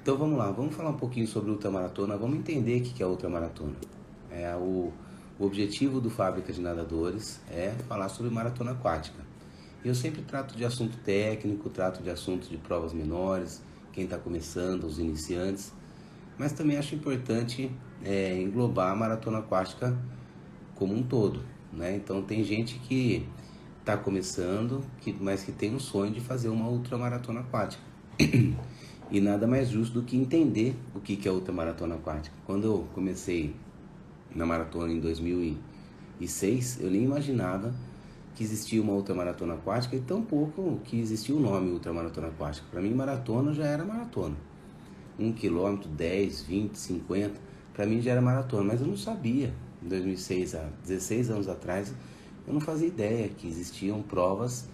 Então vamos lá, vamos falar um pouquinho sobre ultramaratona, vamos entender o que é a ultramaratona. O objetivo do Fábrica de Nadadores é falar sobre maratona aquática. Eu sempre trato de assunto técnico, trato de assuntos de provas menores, quem está começando, os iniciantes, mas também acho importante englobar a maratona aquática como um todo, né? Então tem gente que está começando, mas que tem um sonho de fazer uma ultramaratona aquática. E nada mais justo do que entender o que é ultramaratona aquática. Quando eu comecei na maratona em 2006, eu nem imaginava que existia uma ultramaratona aquática e tampouco que existia o nome ultramaratona aquática. Para mim, maratona já era maratona. 1 quilômetro, 10, 20, 50, para mim já era maratona, mas eu não sabia. Em 2006, há 16 anos atrás, eu não fazia ideia que existiam provas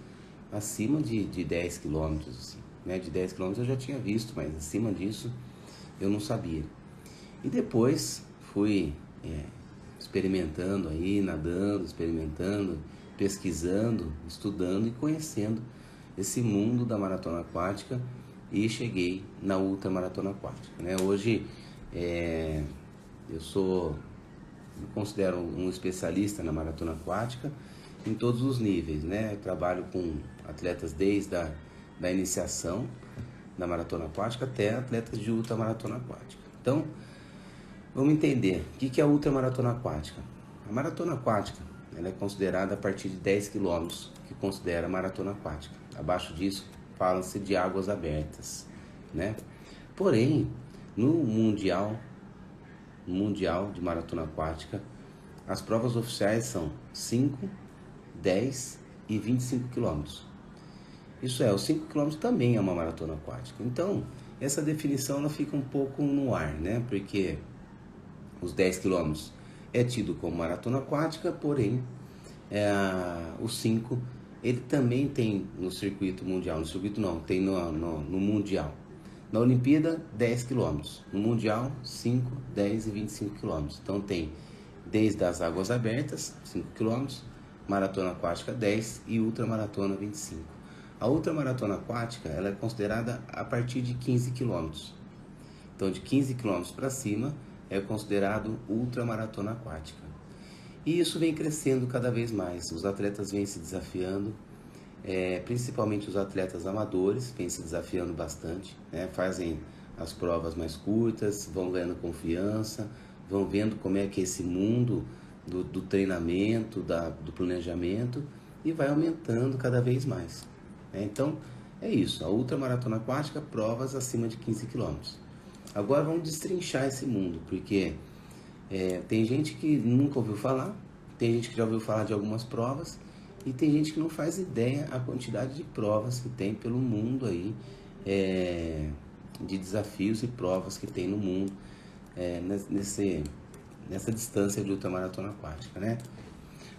acima de 10 quilômetros, assim, né? De 10 quilômetros eu já tinha visto, mas acima disso eu não sabia. E depois fui experimentando aí, nadando, experimentando, pesquisando, estudando e conhecendo esse mundo da maratona aquática e cheguei na ultramaratona aquática, né? Hoje eu me considero um especialista na maratona aquática em todos os níveis, né? Eu trabalho com atletas desde da iniciação da maratona aquática até atletas de ultramaratona aquática. Então, vamos entender o que é a ultramaratona aquática. A maratona aquática ela é considerada a partir de 10 quilômetros, que considera maratona aquática. Abaixo disso, fala-se de águas abertas, né? Porém, no mundial de maratona aquática, as provas oficiais são 5, 10 e 25 quilômetros. Isso os 5 quilômetros também é uma maratona aquática. Então, essa definição ela fica um pouco no ar, né? Porque os 10 quilômetros é tido como maratona aquática, porém, os 5, ele também tem no circuito mundial. No circuito não, tem no mundial. Na Olimpíada, 10 quilômetros. No mundial, 5, 10 e 25 quilômetros. Então tem desde as águas abertas, 5 quilômetros, maratona aquática 10 e ultramaratona 25. A ultramaratona aquática ela é considerada a partir de 15 quilômetros. Então de 15 quilômetros para cima é considerado ultramaratona aquática. E isso vem crescendo cada vez mais. Os atletas vêm se desafiando, principalmente os atletas amadores vêm se desafiando bastante, né? Fazem as provas mais curtas, vão ganhando confiança, vão vendo como é que é esse mundo do treinamento, do planejamento, e vai aumentando cada vez mais. Então, é isso. A ultramaratona aquática, provas acima de 15 quilômetros. Agora vamos destrinchar esse mundo, porque tem gente que nunca ouviu falar, tem gente que já ouviu falar de algumas provas, e tem gente que não faz ideia a quantidade de provas que tem pelo mundo aí, de desafios e provas que tem no mundo, nessa distância de ultramaratona aquática, né?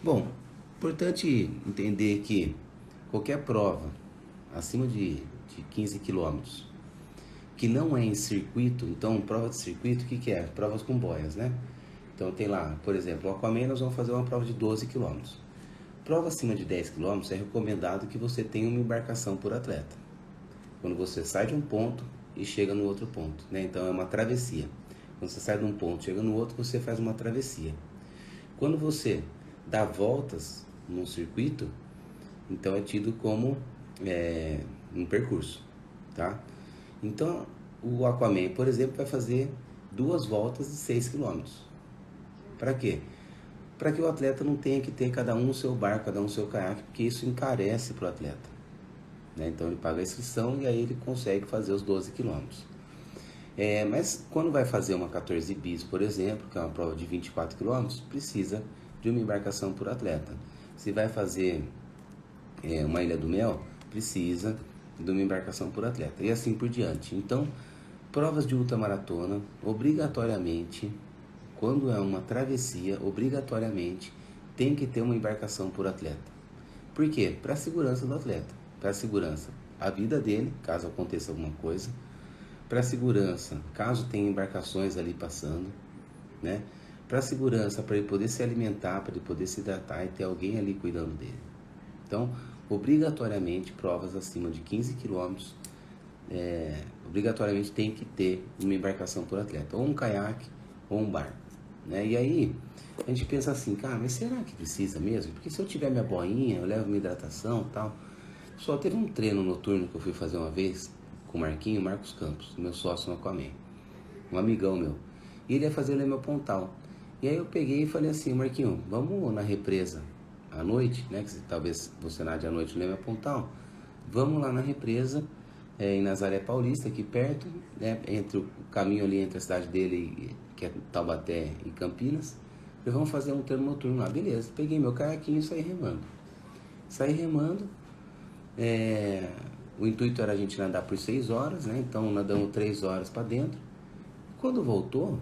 Bom, importante entender que qualquer prova acima de 15 quilômetros que não é em circuito, então prova de circuito, o que é? Provas com boias, né? Então tem lá, por exemplo, o Aquaman nós vamos fazer uma prova de 12 quilômetros. Prova acima de 10 quilômetros é recomendado que você tenha uma embarcação por atleta. Quando você sai de um ponto e chega no outro ponto, né? Então é uma travessia. Quando você sai de um ponto e chega no outro, você faz uma travessia. Quando você dá voltas num circuito, então é tido como um percurso, tá? Então o Aquaman, por exemplo, vai fazer 2 voltas de 6 quilômetros. Para quê? Para que o atleta não tenha que ter cada um o seu barco, cada um o seu caiaque, porque isso encarece para o atleta, né? Então ele paga a inscrição e aí ele consegue fazer os 12 quilômetros. Mas quando vai fazer uma 14 bis, por exemplo, que é uma prova de 24 quilômetros, precisa de uma embarcação por atleta. Se vai fazer uma Ilha do Mel, precisa de uma embarcação por atleta, e assim por diante. Então, provas de ultramaratona, obrigatoriamente, quando é uma travessia, obrigatoriamente tem que ter uma embarcação por atleta. Por quê? Para a segurança do atleta, para a segurança, a vida dele, caso aconteça alguma coisa, para a segurança, caso tenha embarcações ali passando, né? Para a segurança, para ele poder se alimentar, para ele poder se hidratar e ter alguém ali cuidando dele. Então, obrigatoriamente, provas acima de 15 quilômetros Obrigatoriamente tem que ter uma embarcação por atleta, ou um caiaque ou um barco, né? E aí a gente pensa assim, cara, mas será que precisa mesmo? Porque se eu tiver minha boinha, eu levo minha hidratação e tal. Só teve um treino noturno que eu fui fazer uma vez com o Marcos Campos, meu sócio no Aquaman, um amigão meu. E ele ia fazer o Leme ao Pontal. E aí eu peguei e falei assim, Marquinho, vamos na represa à noite, né? Que talvez você nade à noite no Leme ao Pontal. Vamos lá na represa, em Nazaré Paulista, aqui perto, né? Entre o caminho ali entre a cidade dele, que é Taubaté e Campinas. E vamos fazer um treino noturno lá. Beleza, peguei meu caiaquinho e saí remando. Saí remando. O intuito era a gente nadar por 6 horas, né? Então nadamos 3 horas para dentro. Quando voltou,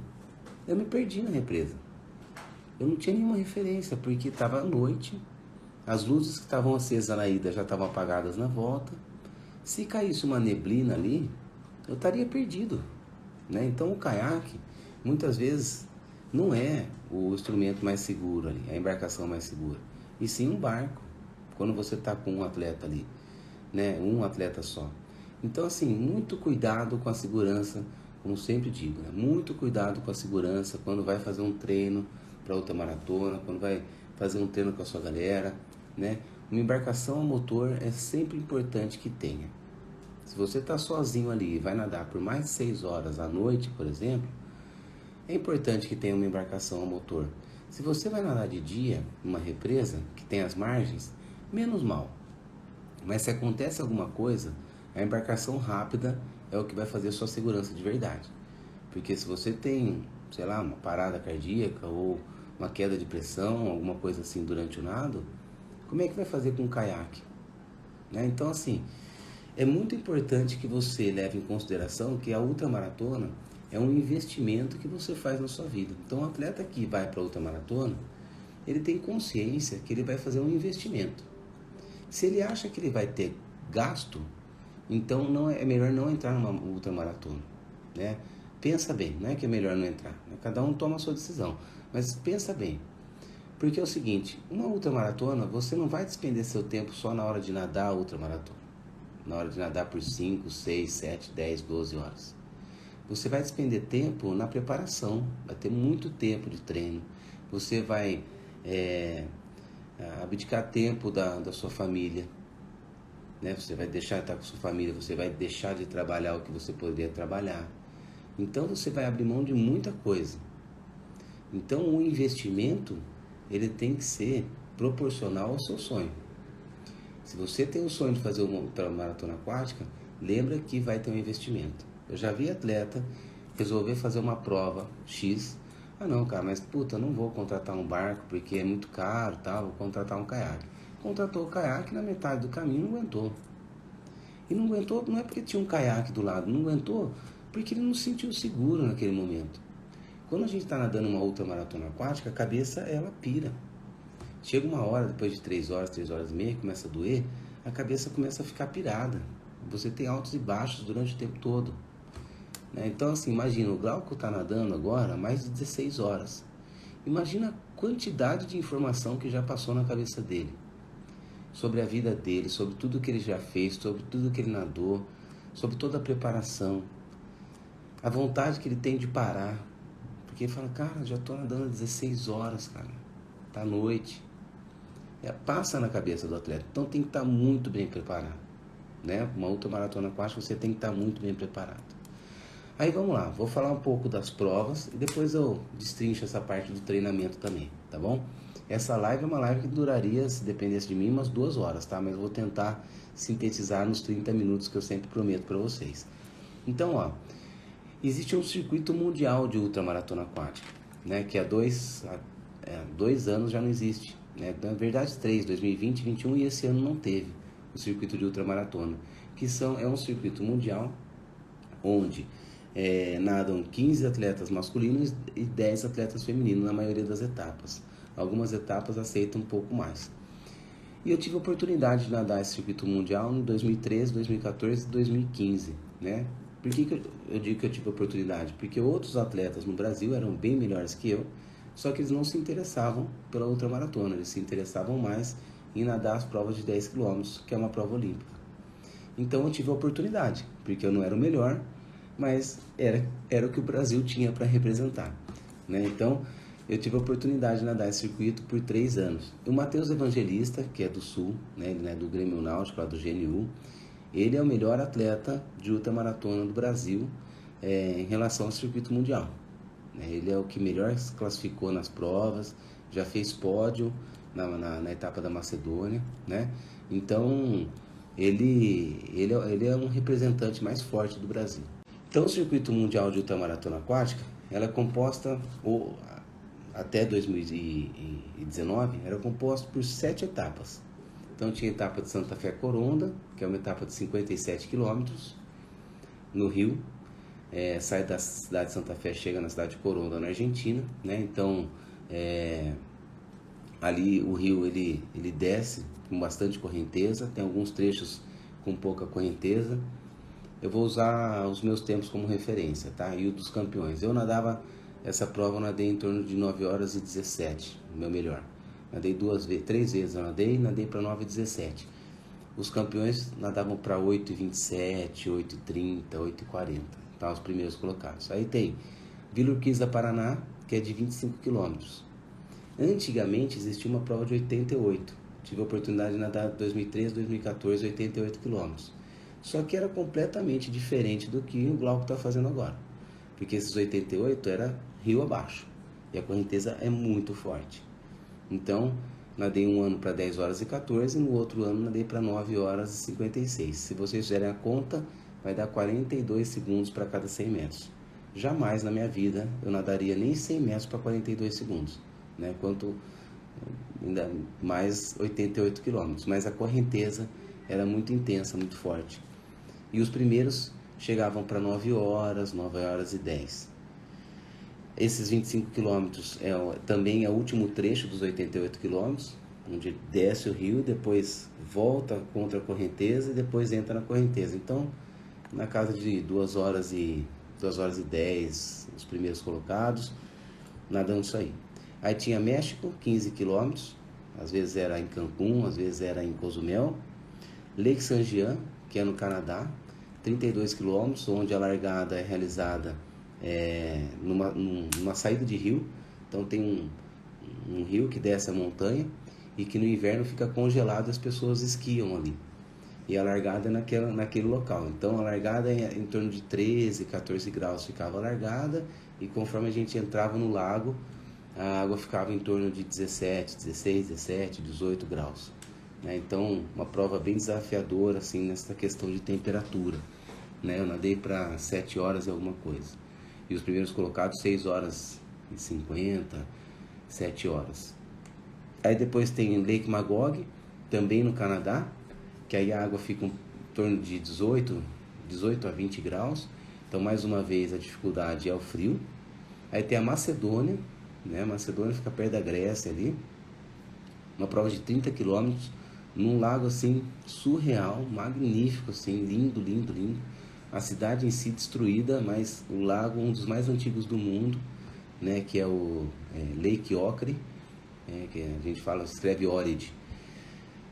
eu me perdi na represa. Eu não tinha nenhuma referência, porque estava à noite, as luzes que estavam acesas na ida já estavam apagadas na volta. Se caísse uma neblina ali, eu estaria perdido, né? Então o caiaque, muitas vezes, não é o instrumento mais seguro ali, a embarcação mais segura, e sim um barco, quando você está com um atleta ali, né? Um atleta só. Então, assim, muito cuidado com a segurança, como sempre digo, né? Muito cuidado com a segurança quando vai fazer um treino para outra maratona, quando vai fazer um treino com a sua galera, né? Uma embarcação a motor é sempre importante que tenha. Se você está sozinho ali e vai nadar por mais de 6 horas à noite, por exemplo, é importante que tenha uma embarcação a motor. Se você vai nadar de dia, numa represa que tem as margens, menos mal. Mas se acontece alguma coisa, a embarcação rápida é o que vai fazer a sua segurança de verdade. Porque se você tem, sei lá, uma parada cardíaca ou uma queda de pressão, alguma coisa assim durante o nado, como é que vai fazer com o caiaque? Né? Então, assim, é muito importante que você leve em consideração que a ultramaratona é um investimento que você faz na sua vida. Então, o atleta que vai para a ultramaratona, ele tem consciência que ele vai fazer um investimento. Se ele acha que ele vai ter gasto, então é melhor não entrar numa ultramaratona, né? Pensa bem, não é que é melhor não entrar, né? Cada um toma a sua decisão, mas pensa bem, porque é o seguinte, uma ultramaratona, você não vai despender seu tempo só na hora de nadar a ultramaratona, na hora de nadar por 5, 6, 7, 10, 12 horas. Você vai despender tempo na preparação, vai ter muito tempo de treino, você vai abdicar tempo da sua família, né? Você vai deixar de estar com sua família, você vai deixar de trabalhar o que você poderia trabalhar. Então você vai abrir mão de muita coisa. Então o investimento, ele tem que ser proporcional ao seu sonho. Se você tem o sonho de fazer uma maratona aquática, lembra que vai ter um investimento. Eu já vi atleta resolver fazer uma prova X. Ah não, cara, mas puta, não vou contratar um barco porque é muito caro, tá? Vou contratar um caiaque. Contratou o caiaque, na metade do caminho não aguentou. E não aguentou não é porque tinha um caiaque do lado, não aguentou porque ele não se sentiu seguro naquele momento. Quando a gente está nadando uma ultramaratona aquática, a cabeça ela pira. Chega uma hora, depois de 3 horas, 3 horas e meia, começa a doer, a cabeça começa a ficar pirada. Você tem altos e baixos durante o tempo todo. Então, assim, imagina, o Glauco está nadando agora mais de 16 horas. Imagina a quantidade de informação que já passou na cabeça dele. Sobre a vida dele, sobre tudo que ele já fez, sobre tudo que ele nadou, sobre toda a preparação. A vontade que ele tem de parar. Porque ele fala, cara, já estou nadando há 16 horas, cara. Tá noite. Passa na cabeça do atleta. Então tem que estar muito bem preparado. Né? Uma ultramaratona aquática você tem que estar muito bem preparado. Aí vamos lá, vou falar um pouco das provas e depois eu destrincho essa parte do treinamento também, tá bom? Essa live é uma live que duraria, se dependesse de mim, umas 2 horas, tá? Mas eu vou tentar sintetizar nos 30 minutos que eu sempre prometo para vocês. Então, ó, existe um circuito mundial de ultramaratona aquática, né? Que há 2 anos já não existe, né? Na verdade 3, 2020, 2021 e esse ano não teve o circuito de ultramaratona, que é um circuito mundial onde nadam 15 atletas masculinos e 10 atletas femininos na maioria das etapas. Algumas etapas aceitam um pouco mais. E eu tive a oportunidade de nadar esse circuito mundial em 2013, 2014 e 2015, né? Por que eu digo que eu tive a oportunidade? Porque outros atletas no Brasil eram bem melhores que eu, só que eles não se interessavam pela ultramaratona, eles se interessavam mais em nadar as provas de 10 km, que é uma prova olímpica. Então eu tive a oportunidade, porque eu não era o melhor, mas era o que o Brasil tinha para representar, né? Então, eu tive a oportunidade de nadar esse circuito por 3 anos. O Matheus Evangelista, que é do Sul, né, ele é do Grêmio Náutico, lá do GNU, ele é o melhor atleta de ultramaratona do Brasil em relação ao circuito mundial. Ele é o que melhor se classificou nas provas, já fez pódio na etapa da Macedônia, né? Então, ele é um representante mais forte do Brasil. Então, o circuito mundial de ultramaratona aquática, ela é composta, até 2019, era composto por 7 etapas. Então, tinha a etapa de Santa Fé Coronda, que é uma etapa de 57 quilômetros, no Rio. Sai da cidade de Santa Fé, chega na cidade de Coronda, na Argentina, né? Então, ali o rio ele desce com bastante correnteza, tem alguns trechos com pouca correnteza. Eu vou usar os meus tempos como referência, tá? E o dos campeões. Eu nadava essa prova, eu nadei em torno de 9 horas e 17, o meu melhor. Nadei 3 vezes, eu nadei para 9 e 17. Os campeões nadavam para 8 e 27, 8 e 30, 8 e 40, tá? Os primeiros colocados. Aí tem Vila Urquiza, Paraná, que é de 25 quilômetros. Antigamente existia uma prova de 88. Tive a oportunidade de nadar em 2013, 2014, 88 quilômetros. Só que era completamente diferente do que o Glauco está fazendo agora. Porque esses 88 era rio abaixo. E a correnteza é muito forte. Então, nadei um ano para 10 horas e 14, no outro ano nadei para 9 horas e 56. Se vocês fizerem a conta, vai dar 42 segundos para cada 100 metros. Jamais na minha vida eu nadaria nem 100 metros para 42 segundos. Né? Quanto ainda mais 88 quilômetros. Mas a correnteza era muito intensa, muito forte. E os primeiros chegavam para 9 horas, 9 horas e 10. Esses 25 quilômetros também é o último trecho dos 88 quilômetros, onde desce o rio, depois volta contra a correnteza e depois entra na correnteza. Então, na casa de 2 horas e 10, os primeiros colocados, nadando isso aí. Aí tinha México, 15 quilômetros, às vezes era em Cancún, às vezes era em Cozumel. Lake Saint Jean, que é no Canadá, 32 quilômetros, onde a largada é realizada numa saída de rio. Então tem um rio que desce a montanha e que no inverno fica congelado e as pessoas esquiam ali. E a largada é naquele local. Então a largada é em torno de 13, 14 graus ficava a largada, e conforme a gente entrava no lago, a água ficava em torno de 16, 17, 18 graus. Então, uma prova bem desafiadora, assim, nessa questão de temperatura. Eu nadei para 7 horas e alguma coisa. E os primeiros colocados, 6 horas e 50, 7 horas. Aí depois tem Lake Magog, também no Canadá, que aí a água fica em torno de 18 a 20 graus. Então, mais uma vez, a dificuldade é o frio. Aí tem a Macedônia, A Macedônia fica perto da Grécia ali. Uma prova de 30 quilômetros, num lago assim surreal, magnífico, assim, lindo, lindo, lindo. A cidade em si destruída, mas o lago, um dos mais antigos do mundo, que é o Lake Ocre, que a gente escreve Ohrid.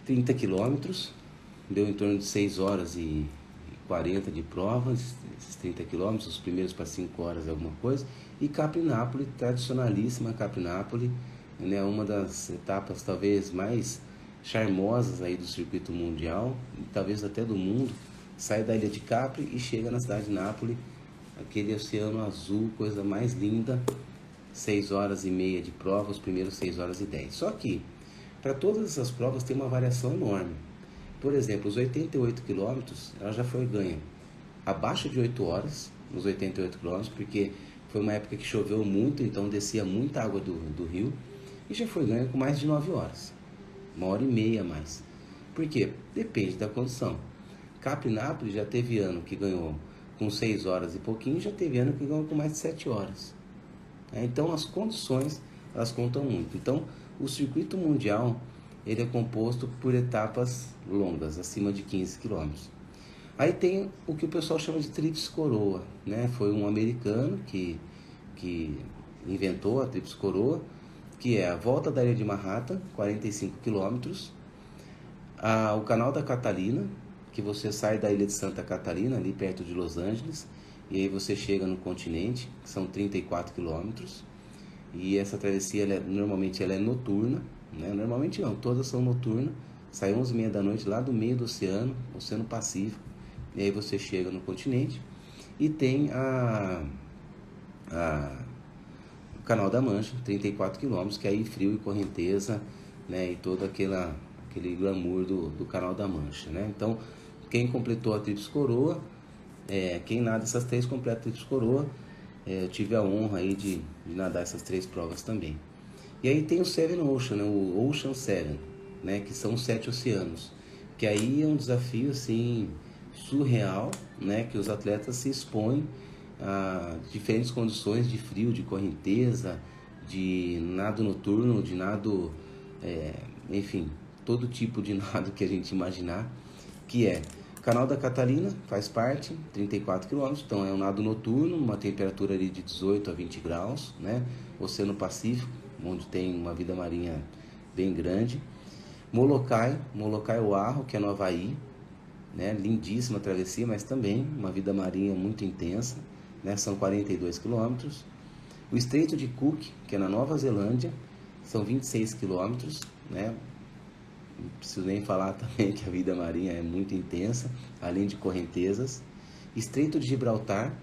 30 quilômetros, deu em torno de 6 horas e 40 de prova, esses 30 quilômetros, os primeiros para 5 horas alguma coisa. E Capri Napoli, tradicionalíssima Capri Napoli, uma das etapas talvez mais charmosas aí do circuito mundial, e talvez até do mundo. Sai da ilha de Capri e chega na cidade de Nápoles, aquele oceano azul, coisa mais linda. 6 horas e meia de prova, os primeiros 6 horas e 10. Só que, para todas essas provas tem uma variação enorme. Por exemplo, os 88 quilômetros, ela já foi ganha abaixo de 8 horas, nos 88 quilômetros, porque foi uma época que choveu muito, então descia muita água do rio, e já foi ganha com mais de 9 horas, 1h30 a mais. Por quê? Depende da condição. Capri Napoli já teve ano que ganhou com 6 horas e pouquinho, já teve ano que ganhou com mais de 7 horas. Então as condições, elas contam muito. Então o circuito mundial, ele é composto por etapas longas, acima de 15 quilômetros. Aí tem o que o pessoal chama de Tríplice Coroa, Foi um americano que inventou a Tríplice Coroa, que é a volta da ilha de Manhattan, 45 quilômetros, o canal da Catalina, que você sai da ilha de Santa Catarina, ali perto de Los Angeles, e aí você chega no continente, que são 34 quilômetros. E essa travessia, normalmente ela é noturna, né? Normalmente não, todas são noturnas. Sai 11h30 da noite lá do meio do oceano, Oceano Pacífico. E aí você chega no continente e tem o Canal da Mancha, 34 quilômetros, que é aí frio e correnteza, né? E todo aquele glamour do Canal da Mancha, né? Então, quem completou a Tríplice Coroa, quem nada essas 3 completa a Tríplice Coroa. Eu tive a honra aí de nadar essas 3 provas também. E aí tem o Seven Ocean, né? O Ocean 7, né? Que são os 7 oceanos. Que aí é um desafio assim surreal, né? Que os atletas se expõem a diferentes condições de frio, de correnteza, de nado noturno, de nado, enfim, todo tipo de nado que a gente imaginar, que é Canal da Catalina, faz parte, 34 quilômetros, então é um nado noturno, uma temperatura ali de 18 a 20 graus, né? Oceano Pacífico, onde tem uma vida marinha bem grande. Molokai Oahu, que é no Havaí, né? Lindíssima travessia, mas também uma vida marinha muito intensa, né? São 42 quilômetros. O Estreito de Cook, que é na Nova Zelândia, são 26 quilômetros, né? Não preciso nem falar também que a vida marinha é muito intensa, além de correntezas. Estreito de Gibraltar,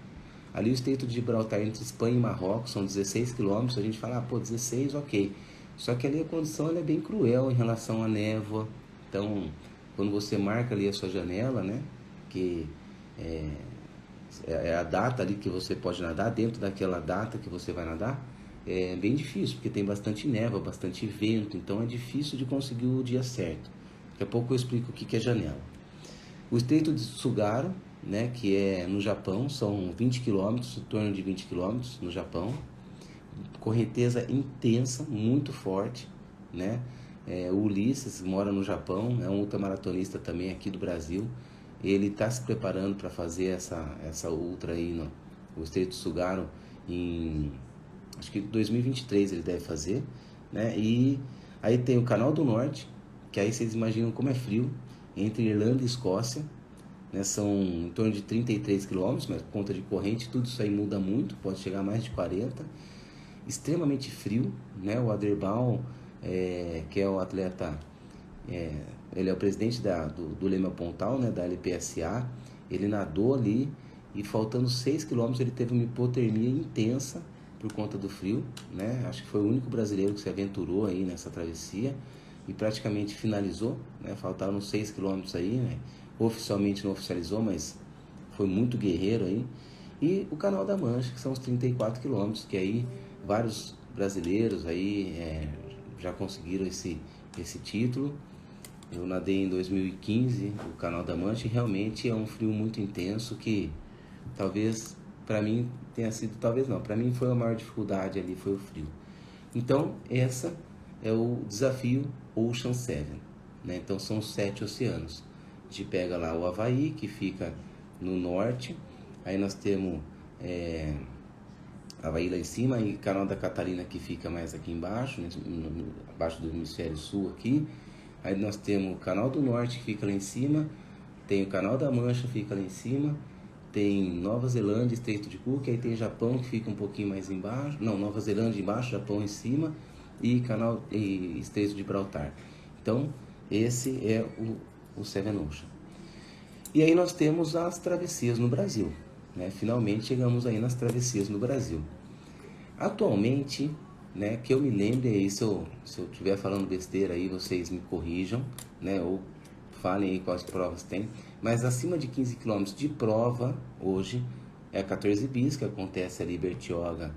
ali o Estreito de Gibraltar entre Espanha e Marrocos, são 16 quilômetros. A gente fala, pô, 16, ok. Só que ali a condição ela é bem cruel em relação à névoa. Então, quando você marca ali a sua janela, né, que é a data ali que você pode nadar, dentro daquela data que você vai nadar, é bem difícil, porque tem bastante névoa, bastante vento, então é difícil de conseguir o dia certo. Daqui a pouco eu explico o que é janela. O Estreito de Tsugaru, né, que é no Japão, são 20 quilômetros, em torno de 20 quilômetros no Japão. Correnteza intensa, muito forte, né? O Ulisses mora no Japão, é um ultramaratonista também aqui do Brasil. Ele está se preparando para fazer essa ultra aí no Estreito de Tsugaru acho que 2023 ele deve fazer, né? E aí tem o Canal do Norte, que aí vocês imaginam como é frio, entre Irlanda e Escócia, né? São em torno de 33 quilômetros, mas por conta de corrente, tudo isso aí muda muito, pode chegar a mais de 40. Extremamente frio, né? O Aderbal, que é o atleta, ele é o presidente do Leme Pontal, né? Da LPSA, ele nadou ali e faltando 6 quilômetros ele teve uma hipotermia intensa, por conta do frio, né? Acho que foi o único brasileiro que se aventurou aí nessa travessia e praticamente finalizou, né? Faltaram 6 quilômetros aí, né? Oficialmente não oficializou, mas foi muito guerreiro aí. E o Canal da Mancha, que são os 34 quilômetros, que aí vários brasileiros aí já conseguiram esse título. Eu nadei em 2015 o Canal da Mancha e realmente é um frio muito intenso que talvez para mim tenha sido, talvez não, para mim foi a maior dificuldade ali, foi o frio. Então, essa é o desafio Ocean 7, né? Então, são 7 oceanos. A gente pega lá o Havaí, que fica no norte, aí nós temos Havaí lá em cima, e Canal da Catarina, que fica mais aqui embaixo, né? Abaixo do hemisfério sul aqui. Aí nós temos o Canal do Norte, que fica lá em cima, tem o Canal da Mancha, fica lá em cima, tem Nova Zelândia, Estreito de Cook, aí tem Japão, que fica um pouquinho mais embaixo, não, Nova Zelândia embaixo, Japão em cima, e Estreito de Gibraltar. Então, esse é o Seven Ocean. E aí nós temos as travessias no Brasil, né? Finalmente chegamos aí nas travessias no Brasil. Atualmente, né, que eu me lembre aí, se eu estiver falando besteira aí, vocês me corrijam, né, ou falem aí quais provas tem, mas acima de 15 km de prova, hoje, é a 14 bis, que acontece ali Bertioga,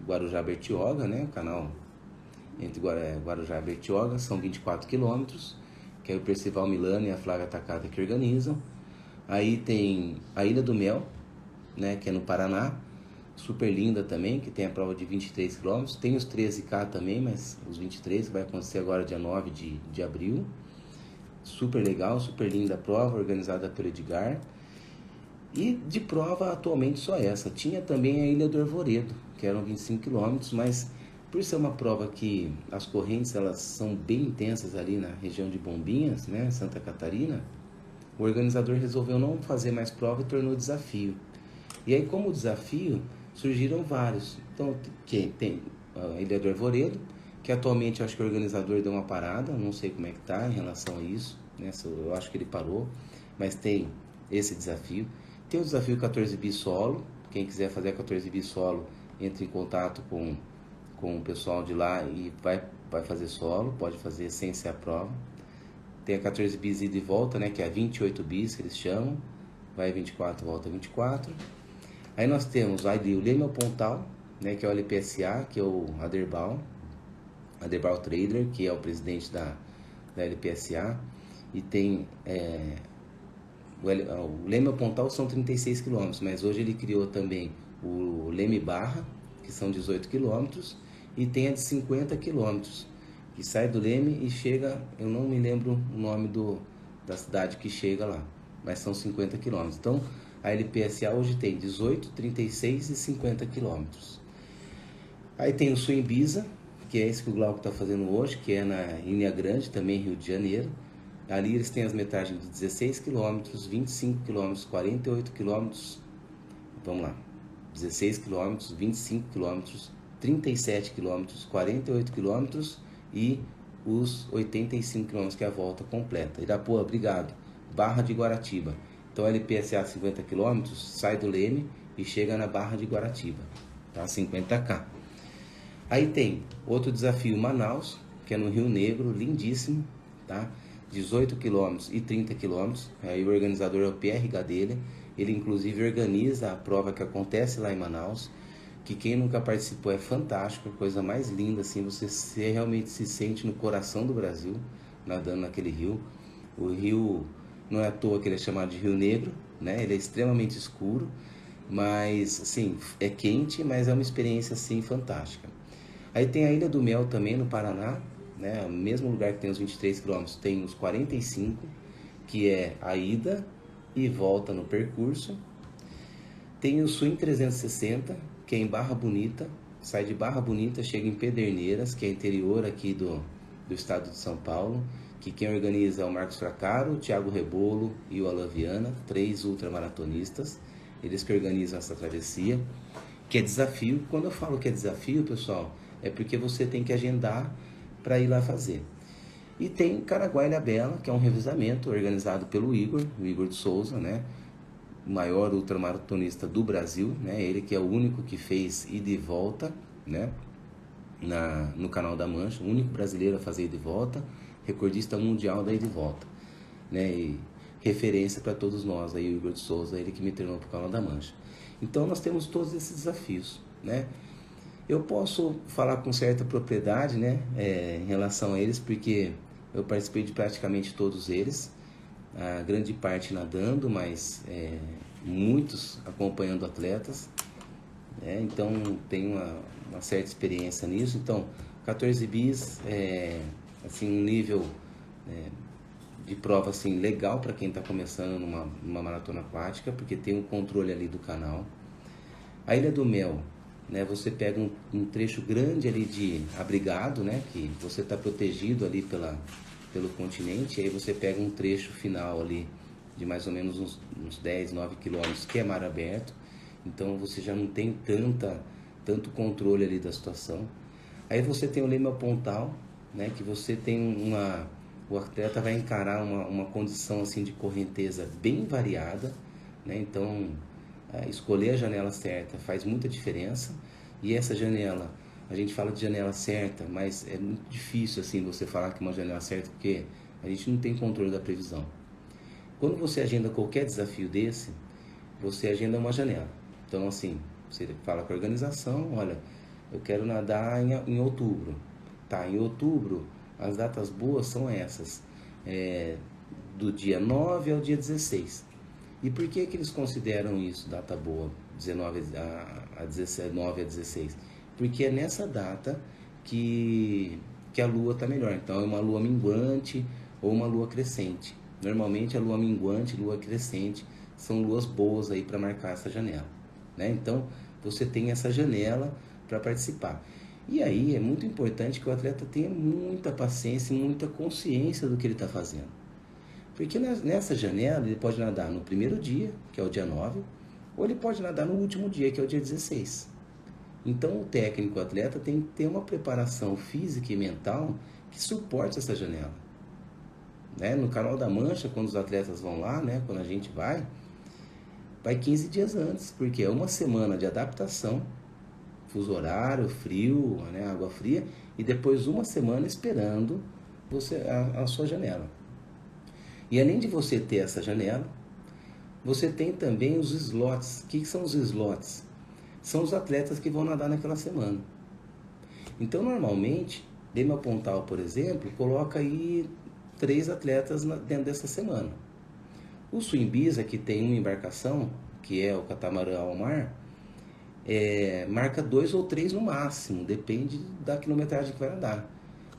Guarujá-Bertioga, né, o canal entre Guarujá e Bertioga, são 24 km, que é o Percival Milano e a Flávia Takada que organizam. Aí tem a Ilha do Mel, né, que é no Paraná, super linda também, que tem a prova de 23 km. Tem os 13K também, mas os 23 que vai acontecer agora dia 9 de abril. Super legal, super linda a prova, organizada pelo Edgar. E de prova atualmente só essa. Tinha também a Ilha do Arvoredo, que eram 25 km, mas por ser uma prova que as correntes elas são bem intensas ali na região de Bombinhas, né, Santa Catarina, o organizador resolveu não fazer mais prova e tornou desafio. E aí, como desafio, surgiram vários. Então, tem a Ilha do Arvoredo, que atualmente acho que o organizador deu uma parada, não sei como é que está em relação a isso, né? Eu acho que ele parou, mas tem esse desafio. Tem o desafio 14 bis solo, quem quiser fazer a 14 bis solo, entre em contato com o pessoal de lá e vai fazer solo, pode fazer sem ser a prova. Tem a 14 bis ida e volta, né, que é a 28 bis que eles chamam, vai 24, volta 24. Aí nós temos ali o Leme ao Pontal, né, que é o LPSA, que é o Aderbal Trader, que é o presidente da LPSA, e tem o Leme ao Pontal são 36 km, mas hoje ele criou também o Leme Barra, que são 18 km, e tem a de 50 km, que sai do Leme e chega, eu não me lembro o nome da cidade que chega lá, mas são 50 km. Então, a LPSA hoje tem 18, 36 e 50 km. Aí tem o Suimbiza, que é esse que o Glauco está fazendo hoje, que é na Ilha Grande, também Rio de Janeiro. Ali eles têm as metragens de 16 km, 25 km, 48 km, vamos lá, 16 km, 25 km, 37 km, 48 km e os 85 km, que é a volta completa. Irapuã, obrigado. Barra de Guaratiba. Então, LPSA 50 km, sai do Leme e chega na Barra de Guaratiba, tá? 50K. Aí tem outro desafio, Manaus, que é no Rio Negro, lindíssimo, tá? 18 km e 30 km. Aí o organizador é o Pierre Gadelha. Ele inclusive organiza a prova que acontece lá em Manaus, que quem nunca participou é fantástico, a coisa mais linda, assim, você realmente se sente no coração do Brasil, nadando naquele rio. O rio, não é à toa que ele é chamado de Rio Negro, né? Ele é extremamente escuro, mas, assim, é quente, mas é uma experiência, assim, fantástica. Aí tem a Ilha do Mel também, no Paraná, né? O mesmo lugar que tem os 23 km, tem os 45, que é a ida e volta no percurso. Tem o Swing 360, que é em Barra Bonita, sai de Barra Bonita, chega em Pederneiras, que é interior aqui do estado de São Paulo, que quem organiza é o Marcos Fracaro, o Thiago Rebolo e o Alain Viana, 3 ultramaratonistas, eles que organizam essa travessia, que é desafio. Quando eu falo que é desafio, pessoal, é porque você tem que agendar para ir lá fazer. E tem Caraguá Ilha Bela, que é um revezamento organizado pelo Igor, o Igor de Souza, né? O maior ultramaratonista do Brasil, né? Ele que é o único que fez ida e volta, né? No Canal da Mancha, o único brasileiro a fazer ida e volta, recordista mundial da ida e volta, né? E referência para todos nós, aí o Igor de Souza, ele que me treinou para o Canal da Mancha. Então nós temos todos esses desafios, né? Eu posso falar com certa propriedade, né, em relação a eles, porque eu participei de praticamente todos eles, a grande parte nadando, mas muitos acompanhando atletas, né? Então tenho uma certa experiência nisso. Então 14 bis assim, um nível de prova assim, legal para quem está começando numa maratona aquática, porque tem um controle ali do canal. A Ilha do Mel, né, você pega um trecho grande ali de abrigado, né, que você está protegido ali pelo continente, e aí você pega um trecho final ali de mais ou menos uns 10, 9 quilômetros, que é mar aberto, então você já não tem tanto controle ali da situação. Aí você tem o Leme ao Pontal, né, que você tem o atleta vai encarar uma condição assim de correnteza bem variada, né, então escolher a janela certa faz muita diferença. E essa janela, a gente fala de janela certa, mas é muito difícil assim você falar que uma janela certa, porque a gente não tem controle da previsão. Quando você agenda qualquer desafio desse, você agenda uma janela. Então assim, você fala com a organização, olha, eu quero nadar em outubro. Tá, em outubro as datas boas são essas, do dia 9 ao dia 16. E por que eles consideram isso data boa, 19 a 16? Porque é nessa data que a lua está melhor. Então é uma lua minguante ou uma lua crescente. Normalmente a lua minguante e lua crescente são luas boas aí para marcar essa janela, né? Então você tem essa janela para participar. E aí é muito importante que o atleta tenha muita paciência e muita consciência do que ele está fazendo. Porque nessa janela ele pode nadar no primeiro dia, que é o dia 9, ou ele pode nadar no último dia, que é o dia 16. Então o técnico, o atleta, tem que ter uma preparação física e mental que suporte essa janela. Né? No Canal da Mancha, quando os atletas vão lá, né? Quando a gente vai 15 dias antes, porque é uma semana de adaptação, fuso horário, frio, né? Água fria, e depois uma semana esperando a sua janela. E além de você ter essa janela, você tem também os slots. O que são os slots? São os atletas que vão nadar naquela semana. Então, normalmente, Demi Pontal, por exemplo, coloca aí 3 atletas dentro dessa semana. O Suimbisa, que tem uma embarcação, que é o catamarã ao mar, marca 2 ou 3 no máximo, depende da quilometragem que vai nadar.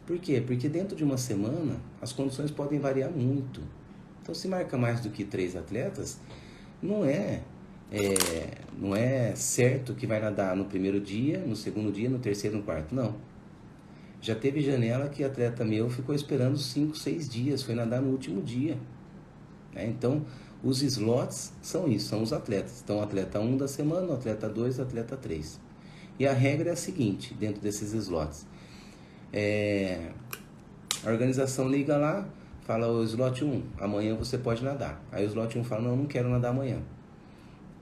Por quê? Porque dentro de uma semana, as condições podem variar muito. Então, se marca mais do que 3 atletas, não é certo que vai nadar no primeiro dia, no segundo dia, no terceiro, no quarto. Não. Já teve janela que atleta meu ficou esperando 5, 6 dias, foi nadar no último dia. Então, os slots são isso, são os atletas. Então, atleta 1 da semana, atleta 2, atleta 3. E a regra é a seguinte, dentro desses slots. A organização liga lá, fala, o slot 1, amanhã você pode nadar. Aí o slot 1 fala, não quero nadar amanhã.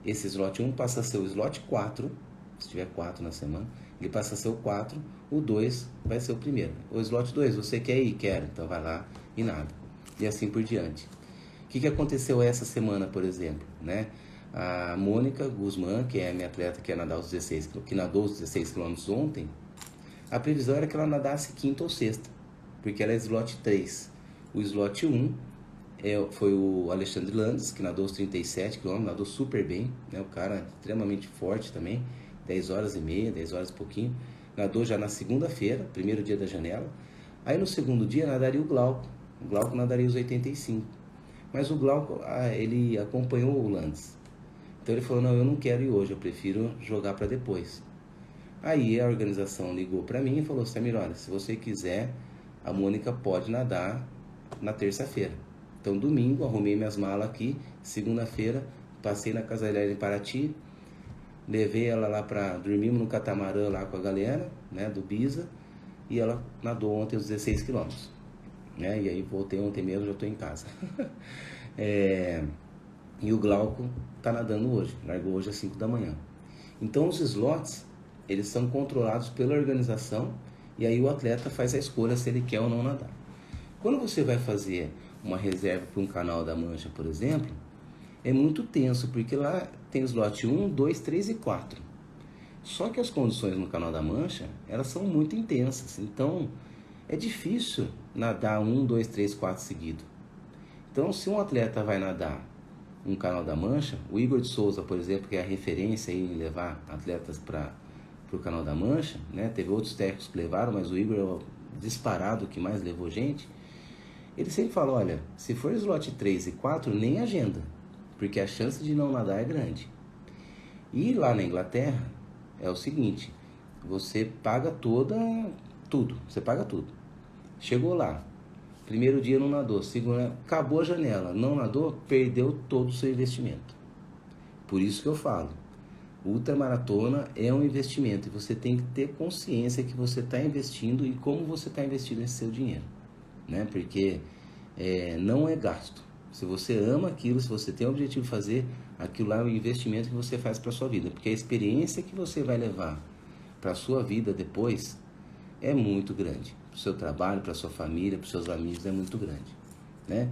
Esse slot 1 passa a ser o slot 4, se tiver 4 na semana, ele passa a ser o 4, o 2 vai ser o primeiro. O slot 2, você quer ir? Quero, então vai lá e nada. E assim por diante. O que aconteceu essa semana, por exemplo? Né? A Mônica Guzmán, que é a minha atleta que nadou os 16 km ontem, a previsão era que ela nadasse quinta ou sexta, porque ela é slot 3. O slot 1 foi o Alexandre Landes, que nadou os 37 km, nadou super bem, né? O cara extremamente forte também, 10 horas e meia, 10 horas e pouquinho. Nadou já na segunda-feira, primeiro dia da janela. Aí no segundo dia nadaria o Glauco. O Glauco nadaria os 85. Mas o Glauco, ele acompanhou o Landes. Então ele falou, não, eu não quero ir hoje, eu prefiro jogar para depois. Aí a organização ligou para mim e falou, Samir, olha, se você quiser, a Mônica pode nadar na terça-feira. Então, domingo, arrumei minhas malas aqui. Segunda-feira, passei na casa dela em Paraty. Levei ela lá para... Dormimos no catamarã lá com a galera, né, do Bisa. E ela nadou ontem os 16 quilômetros. Né? E aí, voltei ontem mesmo, já estou em casa. E o Glauco tá nadando hoje. Largou hoje às 5 da manhã. Então, os slots, eles são controlados pela organização. E aí, o atleta faz a escolha se ele quer ou não nadar. Quando você vai fazer uma reserva para um Canal da Mancha, por exemplo, é muito tenso, porque lá tem slot 1, 2, 3 e 4. Só que as condições no Canal da Mancha, elas são muito intensas. Então, é difícil nadar 1, 2, 3, 4 seguido. Então, se um atleta vai nadar um Canal da Mancha, o Igor de Souza, por exemplo, que é a referência em levar atletas para o Canal da Mancha, né? Teve outros técnicos que levaram, mas o Igor é o disparado que mais levou gente. Ele sempre fala, olha, se for slot 3 e 4, nem agenda, porque a chance de não nadar é grande. E lá na Inglaterra, é o seguinte, você paga tudo, você paga tudo. Chegou lá, primeiro dia não nadou, segundo, acabou a janela, não nadou, perdeu todo o seu investimento. Por isso que eu falo, ultramaratona é um investimento, e você tem que ter consciência que você está investindo e como você está investindo esse seu dinheiro. Né? Porque não é gasto. Se você ama aquilo, se você tem o objetivo de fazer, aquilo lá é um investimento que você faz para a sua vida. Porque a experiência que você vai levar para a sua vida depois é muito grande. Para o seu trabalho, para a sua família, para os seus amigos, é muito grande. Né?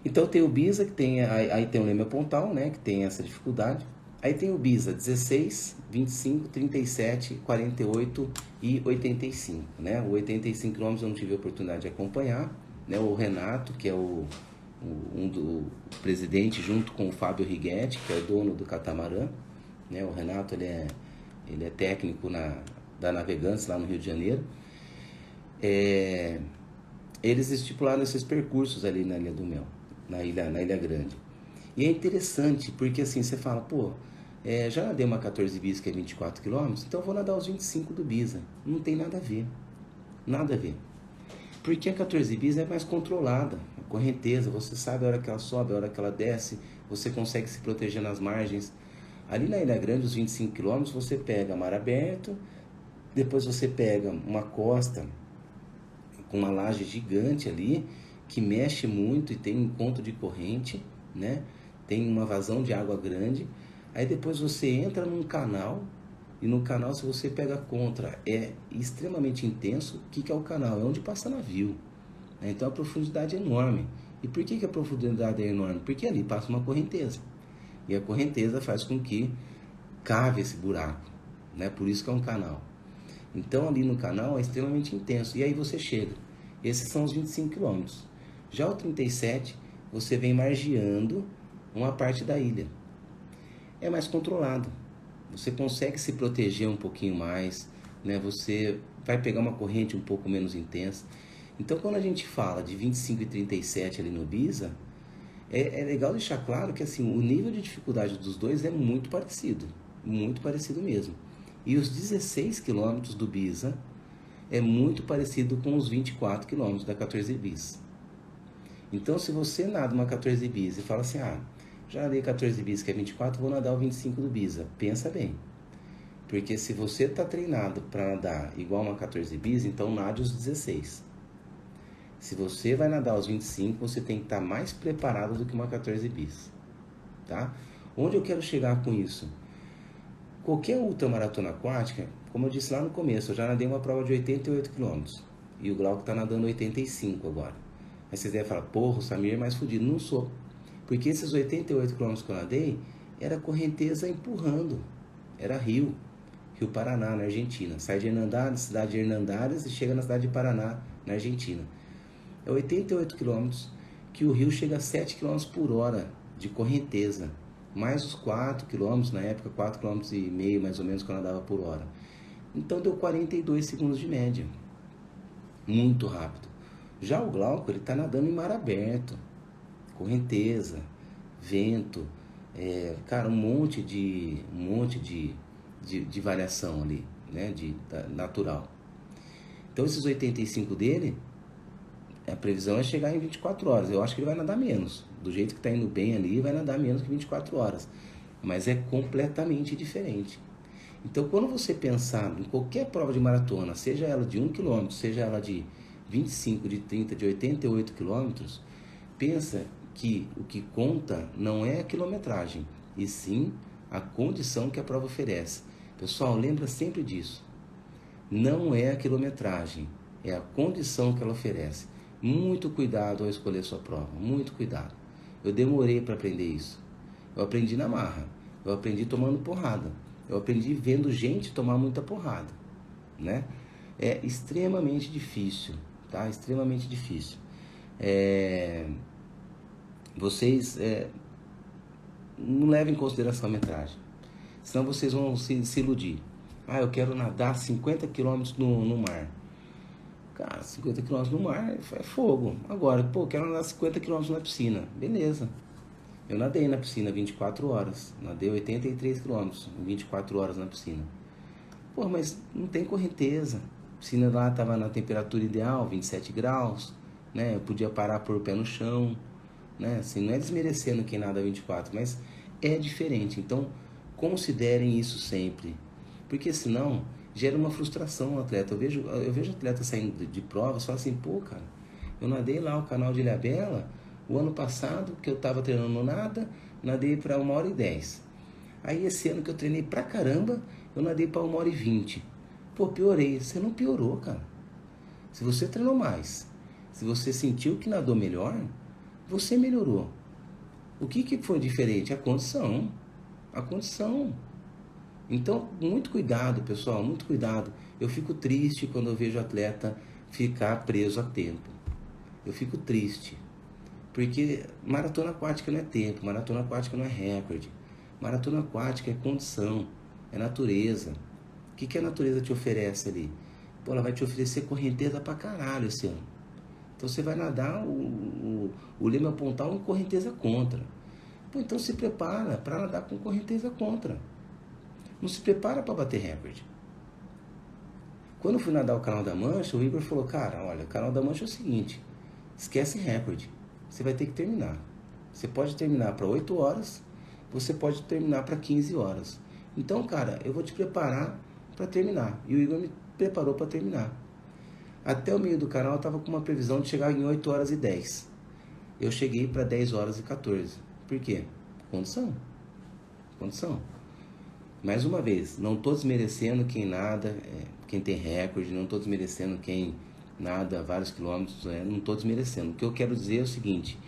Então tem o Bisa, que tem, aí tem o Leme Pontal, né, que tem essa dificuldade. Aí tem o Bisa 16, 25, 37, 48 e 85. Né? O 85 km eu não tive a oportunidade de acompanhar. Né? O Renato, que é o presidente, junto com o Fábio Righetti, que é o dono do catamarã. Né? O Renato ele é técnico da Navegantes, lá no Rio de Janeiro. Eles estipularam esses percursos ali na Ilha do Mel, na Ilha Grande. E é interessante, porque assim, você fala, pô, já nadei uma 14 bis, que é 24 km, então eu vou nadar os 25 do Bisa. Não tem nada a ver. Nada a ver. Porque a 14 bis é mais controlada, a correnteza, você sabe a hora que ela sobe, a hora que ela desce, você consegue se proteger nas margens. Ali na Ilha Grande, os 25 quilômetros, você pega mar aberto, depois você pega uma costa com uma laje gigante ali, que mexe muito e tem encontro de corrente, né? Tem uma vazão de água grande. Aí depois você entra num canal, e no canal, se você pega contra, é extremamente intenso. O que é o canal? É onde passa navio, né? Então a profundidade é enorme. E por que a profundidade é enorme? Porque ali passa uma correnteza. E a correnteza faz com que cave esse buraco, né? Por isso que é um canal. Então ali no canal é extremamente intenso. E aí você chega. Esses são os 25 quilômetros. Já o 37, você vem margeando uma parte da ilha. É mais controlado. Você consegue se proteger um pouquinho mais, né? Você vai pegar uma corrente um pouco menos intensa. Então quando a gente fala de 25 e 37 ali no Bisa, é legal deixar claro que assim, o nível de dificuldade dos dois é muito parecido mesmo. E os 16 quilômetros do Bisa é muito parecido com os 24 quilômetros da 14 bis. Então, se você nada uma 14 bis e fala assim, já nadei 14 bis que é 24, vou nadar o 25 do Bisa. Pensa bem. Porque se você está treinado para nadar igual uma 14 bis, então nade os 16. Se você vai nadar os 25, você tem que estar mais preparado do que uma 14 bis. Tá? Onde eu quero chegar com isso? Qualquer ultramaratona aquática, como eu disse lá no começo, eu já nadei uma prova de 88 km. E o Glauco está nadando 85 agora. Aí vocês devem falar, porra, o Samir é mais fodido. Não sou. Porque esses 88 km que eu nadei, era correnteza empurrando. Era Rio Paraná, na Argentina. Sai de Hernandares, cidade de Hernandares, e chega na cidade de Paraná, na Argentina. É 88 km que o rio chega a 7 km por hora de correnteza. Mais os 4 km, na época 4,5 km mais ou menos que eu nadava por hora. Então deu 42 segundos de média. Muito rápido. Já o Glauco, ele está nadando em mar aberto. Correnteza, vento, cara, um monte de variação ali, né, natural. Então esses 85 dele, a previsão é chegar em 24 horas. Eu acho que ele vai nadar menos. Do jeito que está indo bem ali, vai nadar menos que 24 horas. Mas é completamente diferente. Então, quando você pensar em qualquer prova de maratona, seja ela de 1 km, seja ela de 25, de 30, de 88 km, pensa que o que conta não é a quilometragem, e sim a condição que a prova oferece. Pessoal, lembra sempre disso. Não é a quilometragem, é a condição que ela oferece. Muito cuidado ao escolher sua prova, muito cuidado. Eu demorei para aprender isso. Eu aprendi na marra, eu aprendi tomando porrada, eu aprendi vendo gente tomar muita porrada, né? É extremamente difícil, tá? Extremamente difícil. Vocês não levem em consideração a metragem, senão vocês vão se iludir. Eu quero nadar 50 km no mar. Cara, 50 km no mar é fogo. Agora, quero nadar 50 km na piscina. Beleza. Eu nadei na piscina 24 horas. Nadei 83 km em 24 horas na piscina. Mas não tem correnteza. A piscina lá estava na temperatura ideal, 27 graus. Né? Eu podia parar por pé no chão. Né? Assim, não é desmerecendo quem nada 24, mas é diferente. Então, considerem isso sempre. Porque senão gera uma frustração no atleta. Eu vejo atleta saindo de provas e falo assim, cara, eu nadei lá o canal de Ilhabela o ano passado, que eu estava treinando nada, nadei para 1h10. Aí esse ano que eu treinei pra caramba, eu nadei para 1h20. Piorei. Você não piorou, cara. Se você treinou mais, se você sentiu que nadou melhor, você melhorou. O que foi diferente? A condição. A condição. Então, muito cuidado, pessoal, muito cuidado. Eu fico triste quando eu vejo o atleta ficar preso a tempo. Eu fico triste. Porque maratona aquática não é tempo, maratona aquática não é recorde. Maratona aquática é condição, é natureza. O que a natureza te oferece ali? Ela vai te oferecer correnteza pra caralho esse ano. Então você vai nadar, o leme apontar uma correnteza contra. Então se prepara para nadar com correnteza contra. Não se prepara para bater recorde. Quando eu fui nadar o Canal da Mancha, o Igor falou, cara, olha, o Canal da Mancha é o seguinte, esquece recorde, você vai ter que terminar. Você pode terminar para 8 horas, você pode terminar para 15 horas. Então, cara, eu vou te preparar para terminar. E o Igor me preparou para terminar. Até o meio do canal eu estava com uma previsão de chegar em 8 horas e 10. Eu cheguei para 10 horas e 14. Por quê? Condição. Condição. Mais uma vez, não estou desmerecendo quem nada, quem tem recorde, não estou desmerecendo quem nada vários quilômetros, não estou desmerecendo. O que eu quero dizer é o seguinte,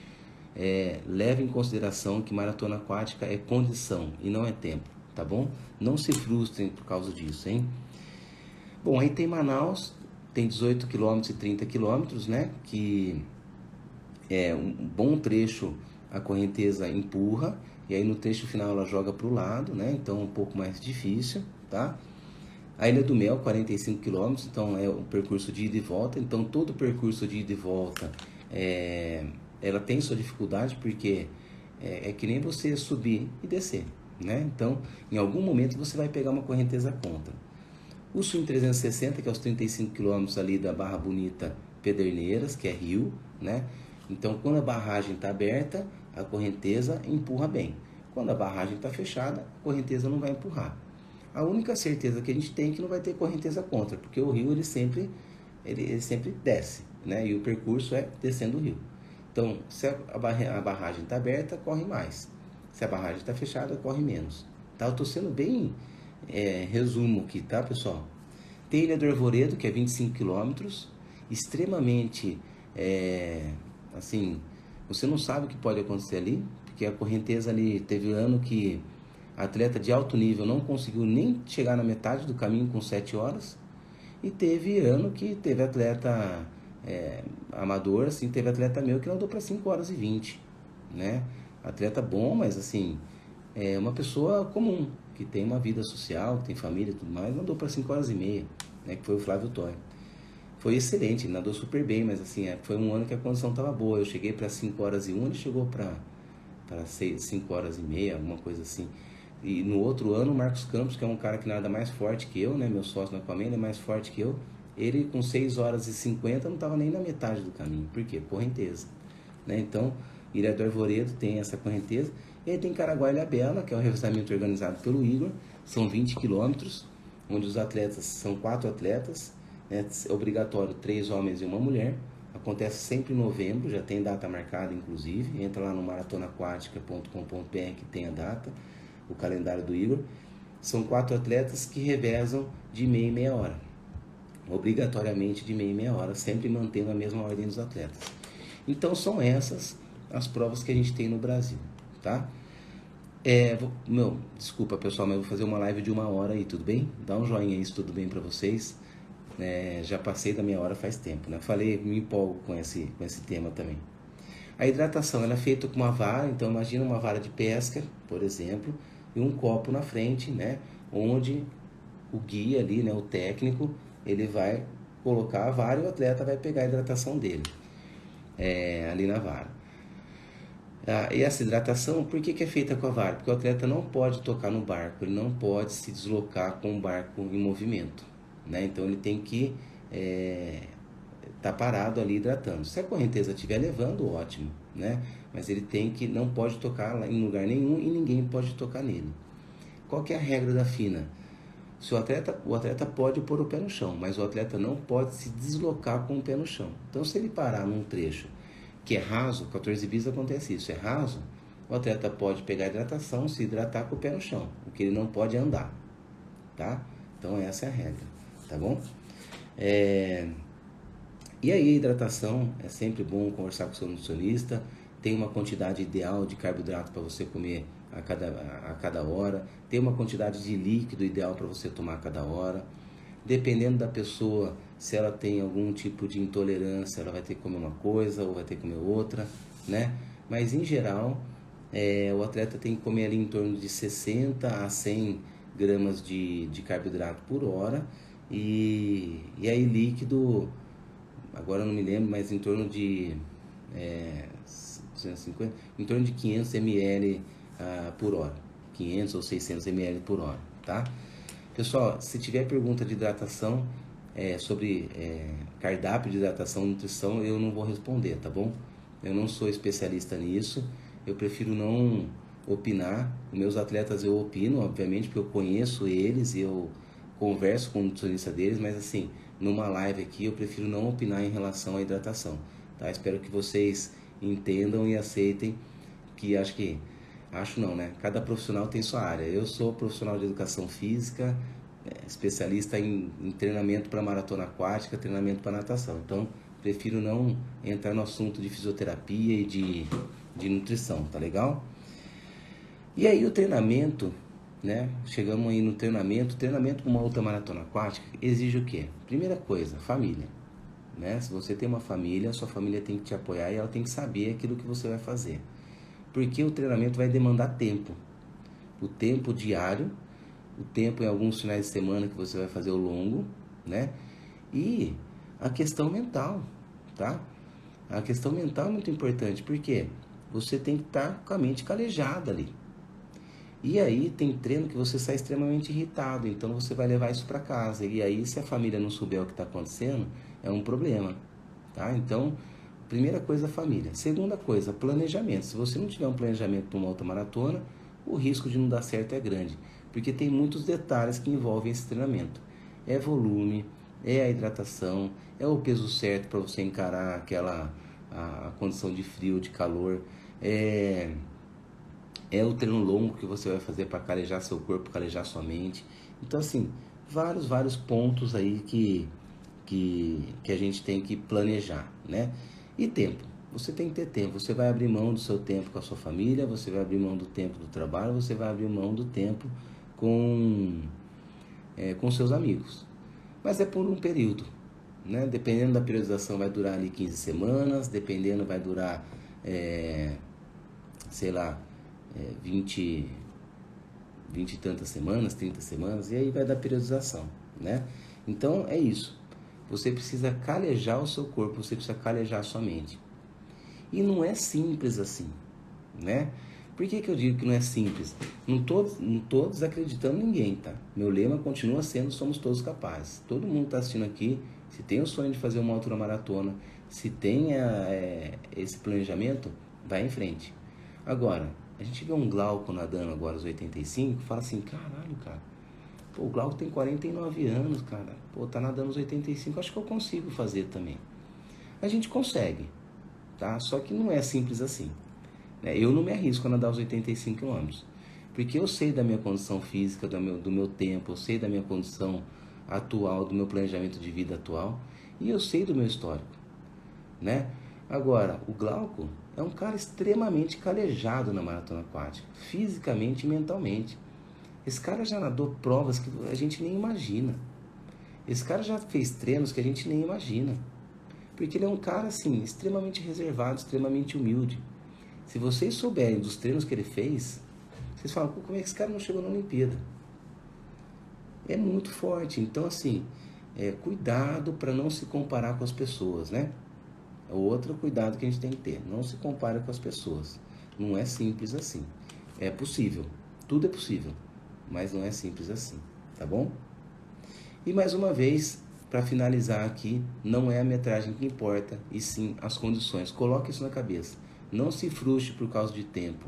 leve em consideração que maratona aquática é condição e não é tempo, tá bom? Não se frustrem por causa disso, hein? Bom, aí tem Manaus, tem 18 km e 30 km, né? Que é um bom trecho, a correnteza empurra, e aí no trecho final ela joga para o lado, né? Então é um pouco mais difícil, tá? A Ilha do Mel, 45 km, então é um percurso de ida e volta. Então todo percurso de ida e volta, ela tem sua dificuldade, porque é que nem você subir e descer, né? Então, em algum momento você vai pegar uma correnteza contra. O Swing 360, que é os 35 km ali da Barra Bonita Pederneiras, que é rio, né? Então, quando a barragem está aberta, a correnteza empurra bem. Quando a barragem está fechada, a correnteza não vai empurrar. A única certeza que a gente tem é que não vai ter correnteza contra, porque o rio ele sempre desce, né? E o percurso é descendo o rio. Então, se a barragem está aberta, corre mais. Se a barragem está fechada, corre menos. Tá? Eu estou sendo bem resumo aqui, tá, pessoal? Tem Ilha do Arvoredo, que é 25 km, extremamente, assim, você não sabe o que pode acontecer ali, porque a correnteza ali, teve ano que a atleta de alto nível não conseguiu nem chegar na metade do caminho com 7 horas, e teve ano que teve atleta amador, assim, teve atleta meu que nadou para 5 horas e 20, né? Atleta bom, mas assim, é uma pessoa comum, que tem uma vida social, que tem família e tudo mais, nadou para 5 horas e meia, né? Que foi o Flávio Toy. Foi excelente, ele nadou super bem, mas assim, foi um ano que a condição estava boa. Eu cheguei para 5 horas e 1, ele chegou para 5 horas e meia, alguma coisa assim. E no outro ano, o Marcos Campos, que é um cara que nada mais forte que eu, né? Meu sócio na Aquaman, ele é mais forte que eu. Ele com 6 horas e 50 não estava nem na metade do caminho. Por quê? Correnteza, né? Então, Ilha do Arvoredo tem essa correnteza. E aí tem Caraguá e Ilhabela, que é um revezamento organizado pelo Igor. São 20 quilômetros, onde os atletas são 4 atletas. É obrigatório 3 homens e uma mulher. Acontece sempre em novembro, já tem data marcada inclusive. Entra lá no maratonaquatica.com.br que tem a data, o calendário do Igor. São 4 atletas que revezam de meia em meia hora. Obrigatoriamente de meia em meia hora, sempre mantendo a mesma ordem dos atletas. Então são essas as provas que a gente tem no Brasil, tá? Desculpa pessoal, mas eu vou fazer uma live de 1 hora aí, tudo bem? Dá um joinha aí se tudo bem pra vocês. Já passei da minha hora faz tempo, né? Falei, me empolgo com esse tema também. A hidratação ela é feita com uma vara, então imagina uma vara de pesca, por exemplo, e um copo na frente, né? Onde o guia ali, né? O técnico, ele vai colocar a vara e o atleta vai pegar a hidratação dele ali na vara. E essa hidratação, por que é feita com a vara? Porque o atleta não pode tocar no barco, ele não pode se deslocar com o barco em movimento, né? Então ele tem que tá parado ali hidratando. Se a correnteza estiver levando, ótimo, né? Mas ele não pode tocar em lugar nenhum e ninguém pode tocar nele. Qual que é a regra da FINA? O atleta pode pôr o pé no chão, mas o atleta não pode se deslocar com o pé no chão. Então se ele parar num trecho que é raso, 14 bis acontece isso, é raso, o atleta pode pegar a hidratação, se hidratar com o pé no chão, o que ele não pode é andar, tá? Então essa é a regra, tá bom? E aí a hidratação, é sempre bom conversar com o seu nutricionista, tem uma quantidade ideal de carboidrato para você comer a cada hora, tem uma quantidade de líquido ideal para você tomar a cada hora. Dependendo da pessoa, se ela tem algum tipo de intolerância, ela vai ter que comer uma coisa ou vai ter que comer outra, né? Mas em geral, o atleta tem que comer ali em torno de 60 a 100 gramas de carboidrato por hora e aí líquido, agora eu não me lembro, mas em torno de 250, em torno de 500 ml por hora, 500 ou 600 ml por hora, tá? Pessoal, se tiver pergunta de hidratação, sobre cardápio de hidratação e nutrição, eu não vou responder, tá bom? Eu não sou especialista nisso, eu prefiro não opinar. Meus atletas eu opino, obviamente, porque eu conheço eles e eu converso com o nutricionista deles, mas assim, numa live aqui eu prefiro não opinar em relação à hidratação, tá? Espero que vocês entendam e aceitem que acho não, né? Cada profissional tem sua área. Eu sou profissional de educação física, especialista em treinamento para maratona aquática, treinamento para natação. Então, prefiro não entrar no assunto de fisioterapia e de nutrição, tá legal? E aí o treinamento, né? Chegamos aí no treinamento para uma ultramaratona aquática exige o quê? Primeira coisa, família, né? Se você tem uma família, sua família tem que te apoiar e ela tem que saber aquilo que você vai fazer. Porque o treinamento vai demandar tempo. O tempo diário, o tempo em alguns finais de semana que você vai fazer o longo, né? E a questão mental, tá? A questão mental é muito importante, porque você tem que estar com a mente calejada ali. E aí tem treino que você sai extremamente irritado, então você vai levar isso para casa. E aí, se a família não souber o que está acontecendo, é um problema, tá? Então, primeira coisa, família. Segunda coisa, planejamento. Se você não tiver um planejamento para uma ultramaratona, o risco de não dar certo é grande, porque tem muitos detalhes que envolvem esse treinamento. É volume, é a hidratação, é o peso certo para você encarar a condição de frio, de calor, é o treino longo que você vai fazer para calejar seu corpo, calejar sua mente. Então, assim, vários pontos aí que a gente tem que planejar, né? E tempo. Você tem que ter tempo. Você vai abrir mão do seu tempo com a sua família, você vai abrir mão do tempo do trabalho, você vai abrir mão do tempo com seus amigos. Mas é por um período, né? Dependendo da periodização vai durar ali 15 semanas, dependendo vai durar, sei lá, 20 e tantas semanas, 30 semanas, e aí vai dar periodização, né? Então é isso. Você precisa calejar o seu corpo, você precisa calejar a sua mente. E não é simples assim, né? Por que eu digo que não é simples? Não tô desacreditando ninguém, tá? Meu lema continua sendo: somos todos capazes. Todo mundo está assistindo aqui, se tem o sonho de fazer uma ultramaratona, se tem esse planejamento, vai em frente. Agora, a gente vê um Glauco nadando agora aos 85, fala assim: caralho, cara, pô, o Glauco tem 49 anos, cara, pô, tá nadando aos 85, acho que eu consigo fazer também. A gente consegue, tá? Só que não é simples assim, né? Eu não me arrisco a nadar os 85 quilômetros, porque eu sei da minha condição física, do meu tempo, eu sei da minha condição atual, do meu planejamento de vida atual, e eu sei do meu histórico, né? Agora, o Glauco é um cara extremamente calejado na maratona aquática, fisicamente e mentalmente. Esse cara já nadou provas que a gente nem imagina. Esse cara já fez treinos que a gente nem imagina. Porque ele é um cara, assim, extremamente reservado, extremamente humilde. Se vocês souberem dos treinos que ele fez, vocês falam: como é que esse cara não chegou na Olimpíada? É muito forte. Então, assim, cuidado para não se comparar com as pessoas, né? É outro cuidado que a gente tem que ter. Não se compare com as pessoas. Não é simples assim. É possível. Tudo é possível. Mas não é simples assim. Tá bom? E mais uma vez, para finalizar aqui, não é a metragem que importa, e sim as condições. Coloque isso na cabeça. Não se frustre por causa de tempo.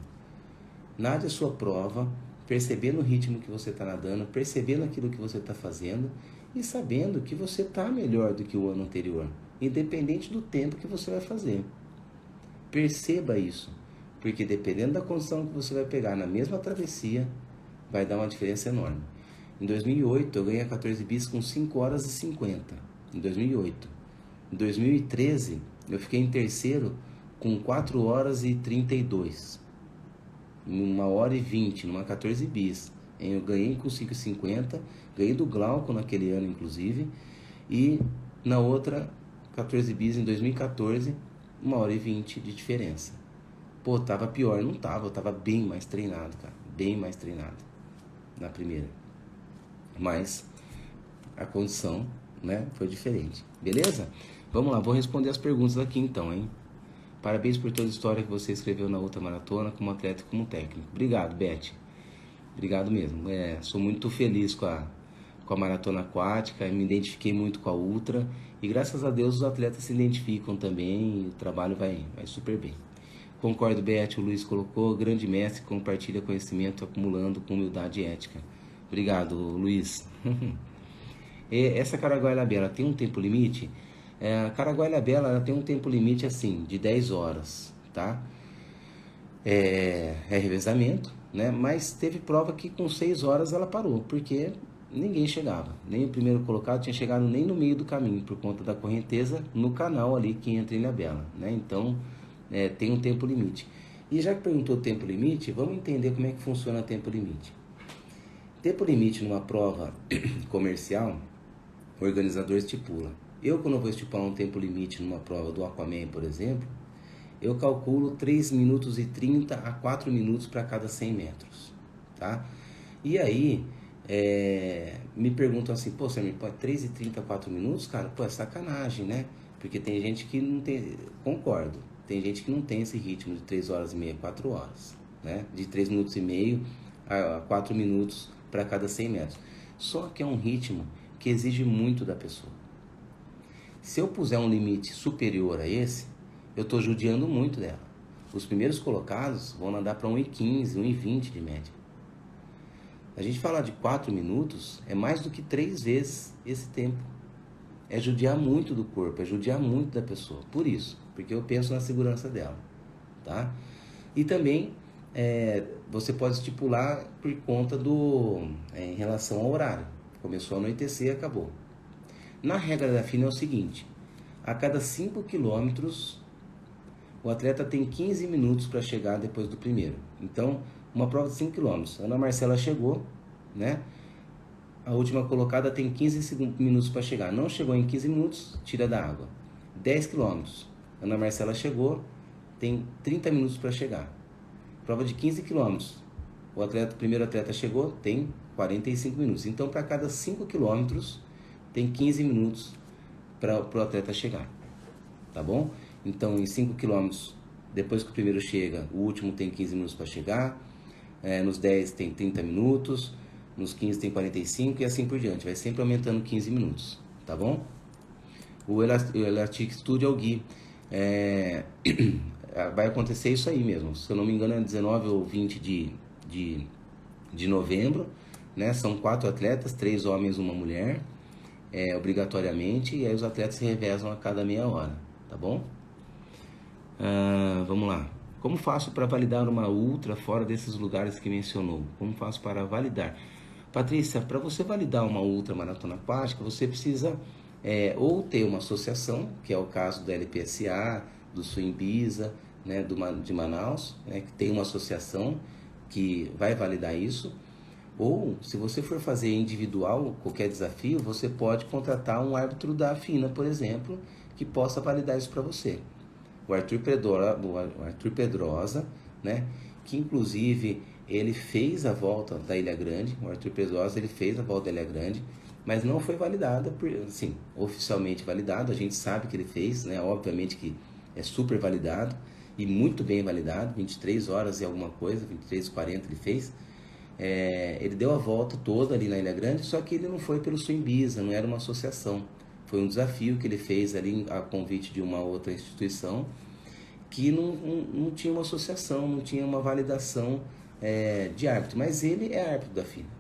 Nade a sua prova, percebendo o ritmo que você está nadando, percebendo aquilo que você está fazendo e sabendo que você está melhor do que o ano anterior, independente do tempo que você vai fazer. Perceba isso, porque dependendo da condição que você vai pegar na mesma travessia, vai dar uma diferença enorme. Em 2008, eu ganhei a 14 bis com 5 horas e 50, em 2008. Em 2013, eu fiquei em terceiro com 4 horas e 32, em 1 hora e 20, numa 14 bis. Eu ganhei com 5,50, ganhei do Glauco naquele ano, inclusive, e na outra 14 bis em 2014, 1 hora e 20 de diferença. Pô, tava pior, não tava, eu tava bem mais treinado, cara, bem mais treinado na primeira. Mas a condição, né, foi diferente. Beleza? Vamos lá, vou responder as perguntas aqui então, hein? Parabéns por toda a história que você escreveu na ultramaratona, como atleta e como técnico. Obrigado, Beth. Obrigado mesmo. Sou muito feliz com com a maratona aquática, me identifiquei muito com a ultra e graças a Deus os atletas se identificam também e o trabalho vai super bem. Concordo, Beth, o Luiz colocou, grande mestre, compartilha conhecimento acumulando com humildade e ética. Obrigado, Luiz. Essa Caraguá-Ilha Bela tem um tempo limite? A Caraguá-Ilha Bela ela tem um tempo limite assim, de 10 horas, tá? É revezamento, né? Mas teve prova que com 6 horas ela parou, porque ninguém chegava. Nem o primeiro colocado tinha chegado nem no meio do caminho, por conta da correnteza no canal ali que entra em Ilhabela, né? Então, tem um tempo limite. E já que perguntou tempo limite, vamos entender como é que funciona o tempo limite. Tempo limite numa prova comercial, o organizador estipula. Eu, quando vou estipular um tempo limite numa prova do Aquaman, por exemplo, eu calculo 3 minutos e 30 a 4 minutos para cada 100 metros, tá? E aí, me perguntam assim, pô, Samir, 3 e 30 a 4 minutos, cara, pô, é sacanagem, né? Porque tem gente que não tem, concordo, tem gente que não tem esse ritmo de 3 horas e meia, 4 horas, né? De 3 minutos e meio a 4 minutos para cada 100 metros. Só que é um ritmo que exige muito da pessoa. Se eu puser um limite superior a esse, eu estou judiando muito dela. Os primeiros colocados vão nadar para 1,15, 1,20 de média. A gente falar de 4 minutos é mais do que 3 vezes esse tempo. É judiar muito do corpo, é judiar muito da pessoa. Por isso, porque eu penso na segurança dela, tá? E também você pode estipular por conta em relação ao horário. Começou a anoitecer e acabou. Na regra da FINA é o seguinte, a cada 5 quilômetros o atleta tem 15 minutos para chegar depois do primeiro. Então, uma prova de 5 km. Ana Marcela chegou, né? A última colocada tem 15 minutos para chegar. Não chegou em 15 minutos, tira da água. 10 km. Ana Marcela chegou, tem 30 minutos para chegar. Prova de 15 km. O primeiro atleta chegou, tem 45 minutos. Então, para cada 5 km, tem 15 minutos para o atleta chegar. Tá bom? Então, em 5 km, depois que o primeiro chega, o último tem 15 minutos para chegar. Nos 10 tem 30 minutos. Nos 15 tem 45 e assim por diante. Vai sempre aumentando 15 minutos. Tá bom? O Elastic Studio é o Gui. Vai acontecer isso aí mesmo. Se eu não me engano, é 19 ou 20 de novembro. Né? São 4 atletas, 3 homens e 1 mulher. Obrigatoriamente. E aí os atletas se revezam a cada meia hora. Tá bom? Vamos lá. Como faço para validar uma ultra fora desses lugares que mencionou? Como faço para validar? Patrícia, para você validar uma ultra maratona aquática, você precisa ou ter uma associação, que é o caso da LPSA, do Suimbisa, né, de Manaus, né, que tem uma associação que vai validar isso. Ou, se você for fazer individual, qualquer desafio, você pode contratar um árbitro da FINA, por exemplo, que possa validar isso para você. O Arthur Pedrosa, né, que inclusive ele fez a volta da Ilha Grande, o Arthur Pedrosa ele fez a volta da Ilha Grande, mas não foi validada, assim, oficialmente validado, a gente sabe que ele fez, né, obviamente que é super validado e muito bem validado, 23 horas e alguma coisa, 23h40 ele fez. Ele deu a volta toda ali na Ilha Grande, só que ele não foi pelo Suimbisa, não era uma associação. Foi um desafio que ele fez ali a convite de uma outra instituição que não tinha uma associação, não tinha uma validação de árbitro, mas ele é árbitro da FINA,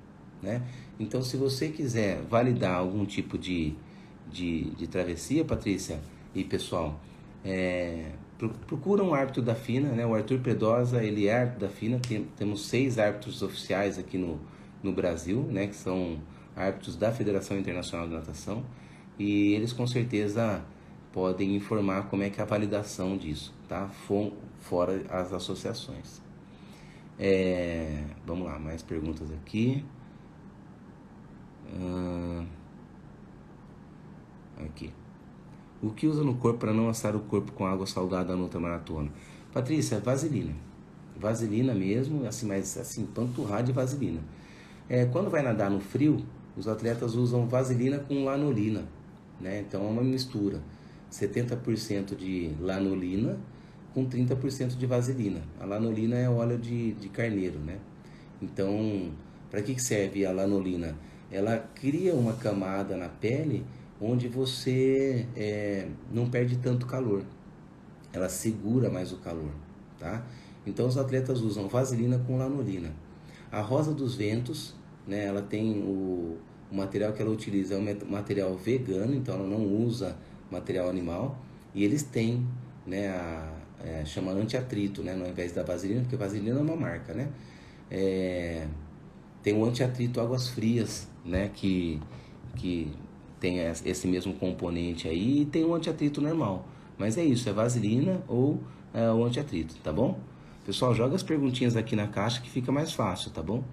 né? Então, se você quiser validar algum tipo de travessia, Patrícia e pessoal, procura um árbitro da FINA, né? O Arthur Pedrosa, ele é árbitro da FINA, temos 6 árbitros oficiais aqui no Brasil, né? Que são árbitros da Federação Internacional de Natação, e eles com certeza podem informar como é que é a validação disso, tá? Fora as associações. Vamos lá, mais perguntas aqui. Aqui. O que usa no corpo para não assar o corpo com água salgada na ultramaratona? Patrícia, vaselina. Vaselina mesmo, assim, mas assim, panturrar de vaselina. Quando vai nadar no frio, os atletas usam vaselina com lanolina, né? Então é uma mistura. 70% de lanolina com 30% de vaselina. A lanolina é óleo de carneiro, né? Então, para que serve a lanolina? ela cria uma camada na pele onde você não perde tanto calor. Ela segura mais o calor, tá? Então os atletas usam vaselina com lanolina. A Rosa dos Ventos, né, ela tem o material que ela utiliza é um material vegano, então ela não usa material animal, e eles têm, né, chama anti-atrito, né, ao invés da vaselina, porque vaselina é uma marca, né? Tem o anti-atrito águas frias, né, que tem esse mesmo componente aí, e tem o anti-atrito normal. Mas é isso, é vaselina ou o anti-atrito, tá bom? Pessoal, joga as perguntinhas aqui na caixa que fica mais fácil, tá bom?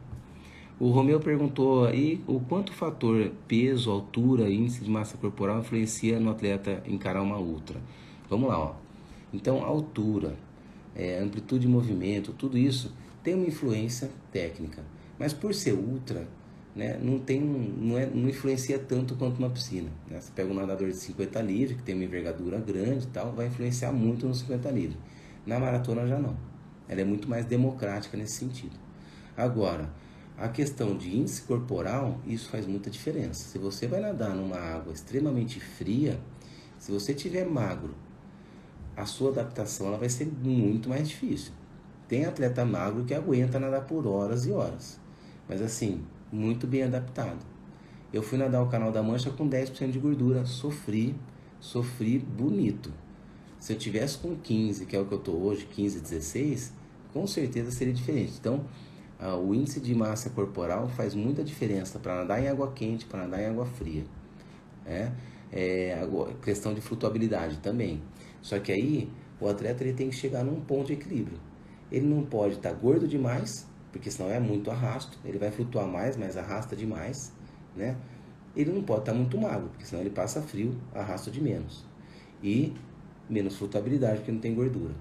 O Romeu perguntou aí o quanto o fator peso, altura, índice de massa corporal influencia no atleta encarar uma ultra. Vamos lá, ó. Então, altura, amplitude de movimento, tudo isso tem uma influência técnica. Mas por ser ultra, né, não influencia tanto quanto uma piscina. Né? Você pega um nadador de 50 livres, que tem uma envergadura grande e tal, vai influenciar muito no 50 livres. Na maratona já não. Ela é muito mais democrática nesse sentido. Agora, a questão de índice corporal, isso faz muita diferença. Se você vai nadar numa água extremamente fria, se você tiver magro, a sua adaptação ela vai ser muito mais difícil. Tem atleta magro que aguenta nadar por horas e horas, mas assim, muito bem adaptado. Eu fui nadar o Canal da Mancha com 10% de gordura, sofri bonito. Se eu tivesse com 15, que é o que eu estou hoje, 15, 16, com certeza seria diferente. Então, o índice de massa corporal faz muita diferença para nadar em água quente, para nadar em água fria. Questão de flutuabilidade também. Só que aí, o atleta ele tem que chegar num ponto de equilíbrio. Ele não pode estar gordo demais, porque senão é muito arrasto. Ele vai flutuar mais, mas arrasta demais, né? Ele não pode estar muito magro, porque senão ele passa frio, arrasta de menos. E menos flutuabilidade, porque não tem gordura.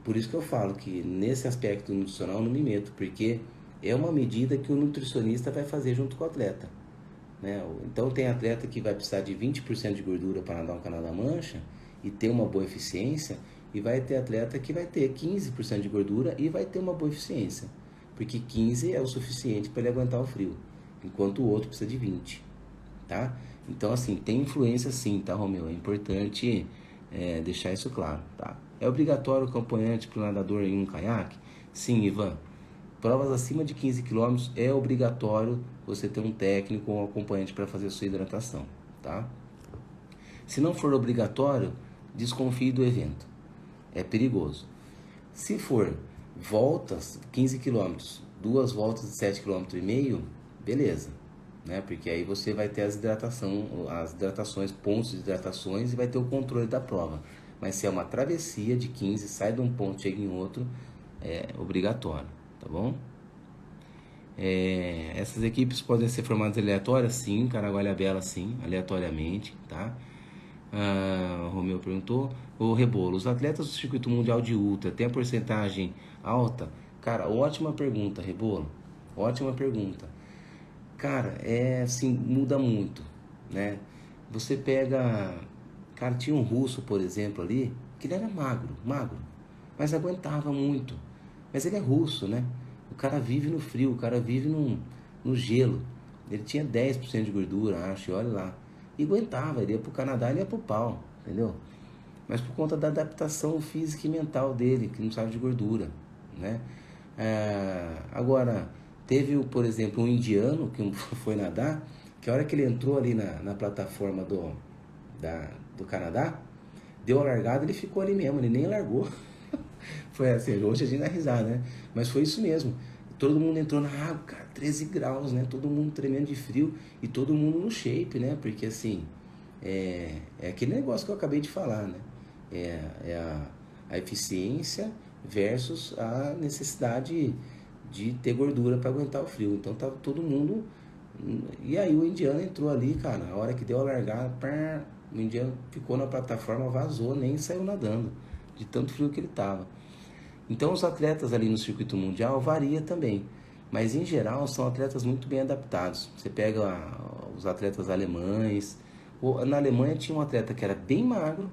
Por isso que eu falo que nesse aspecto nutricional eu não me meto, porque é uma medida que o nutricionista vai fazer junto com o atleta. Né? Então tem atleta que vai precisar de 20% de gordura para nadar um Canal da Mancha e ter uma boa eficiência, e vai ter atleta que vai ter 15% de gordura e vai ter uma boa eficiência, porque 15 é o suficiente para ele aguentar o frio, enquanto o outro precisa de 20, tá? Então assim, tem influência sim, tá, Romeu? É importante deixar isso claro, tá? É obrigatório o acompanhante para o nadador em um caiaque? Sim, Ivan. Provas acima de 15 km é obrigatório você ter um técnico ou um acompanhante para fazer a sua hidratação, tá? Se não for obrigatório, desconfie do evento. É perigoso. Se for voltas, 15 km, 2 voltas de 7,5 km, beleza. Né? Porque aí você vai ter as hidratações, pontos de hidratações, e vai ter o controle da prova. Mas se é uma travessia de 15, sai de um ponto, chega em outro, é obrigatório, tá bom? Essas equipes podem ser formadas aleatórias? Sim, Caragualha-Bela sim, aleatoriamente, tá? O Romeu perguntou. O Rebolo, os atletas do circuito mundial de ultra têm a porcentagem alta? Cara, ótima pergunta, Rebolo, ótima pergunta. Cara, assim, muda muito, né? Você pega... Cara, tinha um russo, por exemplo, ali, que ele era magro, mas aguentava muito. Mas ele é russo, né? O cara vive no frio, o cara vive no gelo. Ele tinha 10% de gordura, acho, e olha lá. E aguentava, ele ia pro Canadá, ele ia pro pau, entendeu? Mas por conta da adaptação física e mental dele, que não precisava de gordura, né? Agora, teve, por exemplo, um indiano que foi nadar, que a hora que ele entrou ali na plataforma do Canadá, deu a largada, ele ficou ali mesmo, ele nem largou. Foi assim, hoje a gente dá risada, né? Mas foi isso mesmo. Todo mundo entrou na água, cara, 13 graus, né? Todo mundo tremendo de frio e todo mundo no shape, né? Porque assim, é aquele negócio que eu acabei de falar, né? A eficiência versus a necessidade de ter gordura para aguentar o frio. Então tava todo mundo... E aí o indiano entrou ali, cara, a hora que deu a largada, o indiano ficou na plataforma, vazou, nem saiu nadando, de tanto frio que ele tava. Então os atletas ali no circuito mundial varia também, mas em geral são atletas muito bem adaptados. Você pega os atletas alemães, na Alemanha tinha um atleta que era bem magro,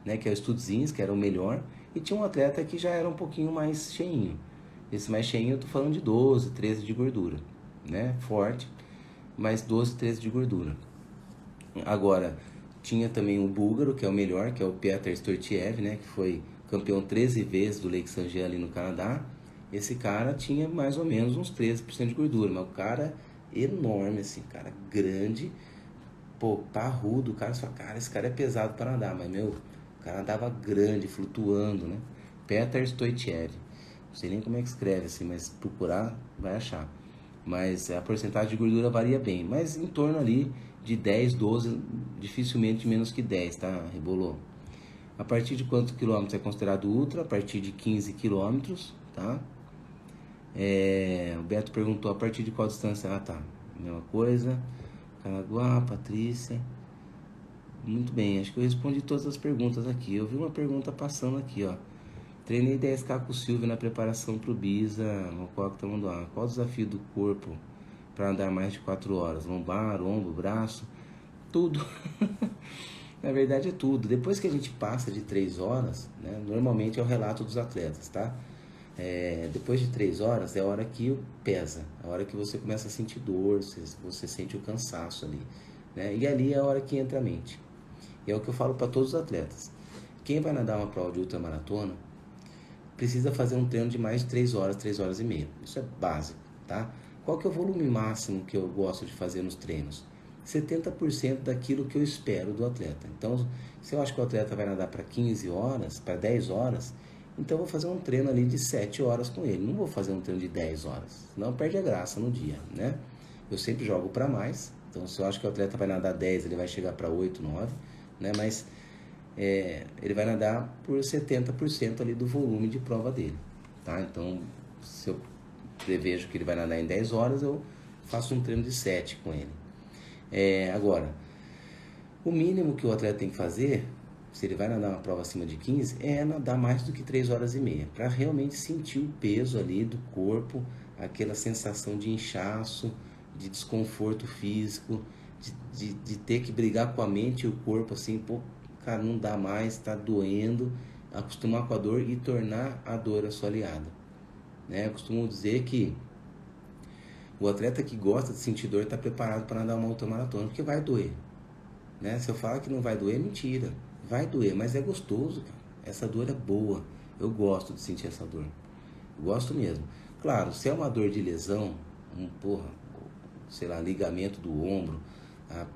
né, que é o Studzins, que era o melhor, e tinha um atleta que já era um pouquinho mais cheinho. Esse mais cheinho eu tô falando de 12, 13 de gordura, né, forte. mais 12, 13 de gordura. Agora, tinha também o búlgaro, que é o melhor, que é o Petr Stoichtev, né, que foi campeão 13 vezes do Lake Saint-Jean ali no Canadá. Esse cara tinha mais ou menos uns 13% de gordura, mas o cara enorme, assim, cara grande, pô, parrudo, o cara só, cara, esse cara é pesado para nadar, mas meu, o cara andava grande, flutuando, né? Petr Stoichtev. Não sei nem como é que escreve assim, mas procurar vai achar. Mas a porcentagem de gordura varia bem, mas em torno ali de 10, 12, dificilmente menos que 10, tá? Rebolou. A partir de quantos quilômetros é considerado ultra? A partir de 15 quilômetros, tá? O Beto perguntou a partir de qual distância? Ah, tá. Mesma coisa. Caraguá, Patrícia. Muito bem, acho que eu respondi todas as perguntas aqui. Eu vi uma pergunta passando aqui, ó. Treinei 10K com o Silvio na preparação pro Bisa, no qual tá mandando lá. Qual o desafio do corpo para andar mais de 4 horas? Lombar, ombro, braço, tudo. Na verdade é tudo. Depois que a gente passa de 3 horas, né, normalmente é o relato dos atletas, tá? Depois de 3 horas é a hora que pesa, a hora que você começa a sentir dor, você sente o cansaço ali, né? E ali é a hora que entra a mente. E é o que eu falo para todos os atletas. Quem vai nadar uma prova de ultramaratona precisa fazer um treino de mais de 3 horas, 3 horas e meia. Isso é básico, tá? Qual que é o volume máximo que eu gosto de fazer nos treinos? 70% daquilo que eu espero do atleta. Então, se eu acho que o atleta vai nadar para 15 horas, para 10 horas, então eu vou fazer um treino ali de 7 horas com ele. Não vou fazer um treino de 10 horas, senão perde a graça no dia, né? Eu sempre jogo para mais. Então, se eu acho que o atleta vai nadar 10, ele vai chegar para 8, 9, né? Mas ele vai nadar por 70% ali do volume de prova dele, tá? Então, se eu prevejo que ele vai nadar em 10 horas, eu faço um treino de 7 com ele. Agora, o mínimo que o atleta tem que fazer, se ele vai nadar uma prova acima de 15, é nadar mais do que 3 horas e meia, para realmente sentir o peso ali do corpo, aquela sensação de inchaço, de desconforto físico, de ter que brigar com a mente e o corpo, assim, pô, cara, não dá mais, tá doendo, acostumar com a dor e tornar a dor a sua aliada, né? Eu costumo dizer que o atleta que gosta de sentir dor está preparado para nadar uma ultramaratona, porque vai doer, né? Se eu falar que não vai doer, é mentira. Vai doer, mas é gostoso, cara. Essa dor é boa. Eu gosto de sentir essa dor. Eu gosto mesmo. Claro, se é uma dor de lesão, sei lá, ligamento do ombro, a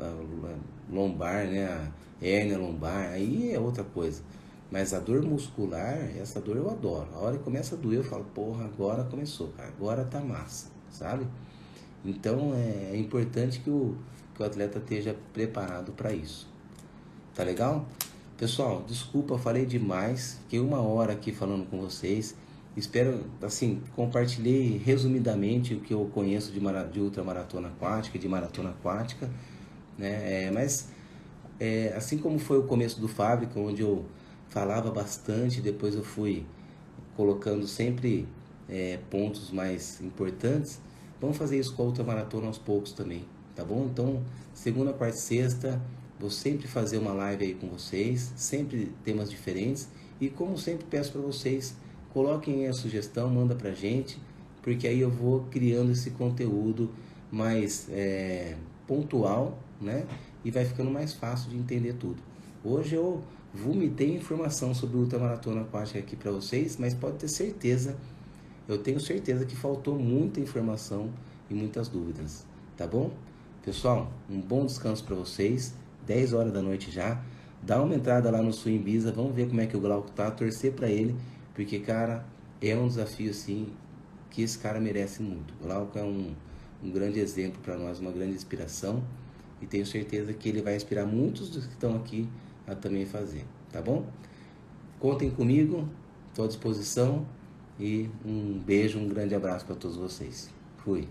lombar, né? A hérnia lombar, aí é outra coisa. Mas a dor muscular, essa dor eu adoro. A hora que começa a doer, eu falo, porra, agora começou, cara. Agora tá massa, sabe? Então é importante que o atleta esteja preparado para isso. Tá legal? Pessoal, desculpa, falei demais. Fiquei 1 hora aqui falando com vocês. Espero, assim, compartilhei resumidamente o que eu conheço de ultramaratona aquática e de maratona aquática, né? Assim como foi o começo do Fábrica, onde eu falava bastante, depois eu fui colocando sempre pontos mais importantes. Vamos fazer isso com a ultramaratona aos poucos também, tá bom? Então, segunda, quarta e sexta, vou sempre fazer uma live aí com vocês, sempre temas diferentes. E como sempre peço para vocês, coloquem aí a sugestão, manda pra gente, porque aí eu vou criando esse conteúdo mais pontual, né? E vai ficando mais fácil de entender tudo. Hoje eu vomitei informação sobre o ultramaratona aquática aqui para vocês, mas pode ter certeza, eu tenho certeza que faltou muita informação e muitas dúvidas, tá bom? Pessoal, um bom descanso para vocês, 10 horas da noite já. Dá uma entrada lá no Swim Bisa, vamos ver como é que o Glauco tá, torcer para ele, porque, cara, é um desafio, assim, que esse cara merece muito. O Glauco é um grande exemplo para nós, uma grande inspiração, e tenho certeza que ele vai inspirar muitos dos que estão aqui a também fazer, tá bom? Contem comigo, estou à disposição, e um beijo, um grande abraço para todos vocês. Fui!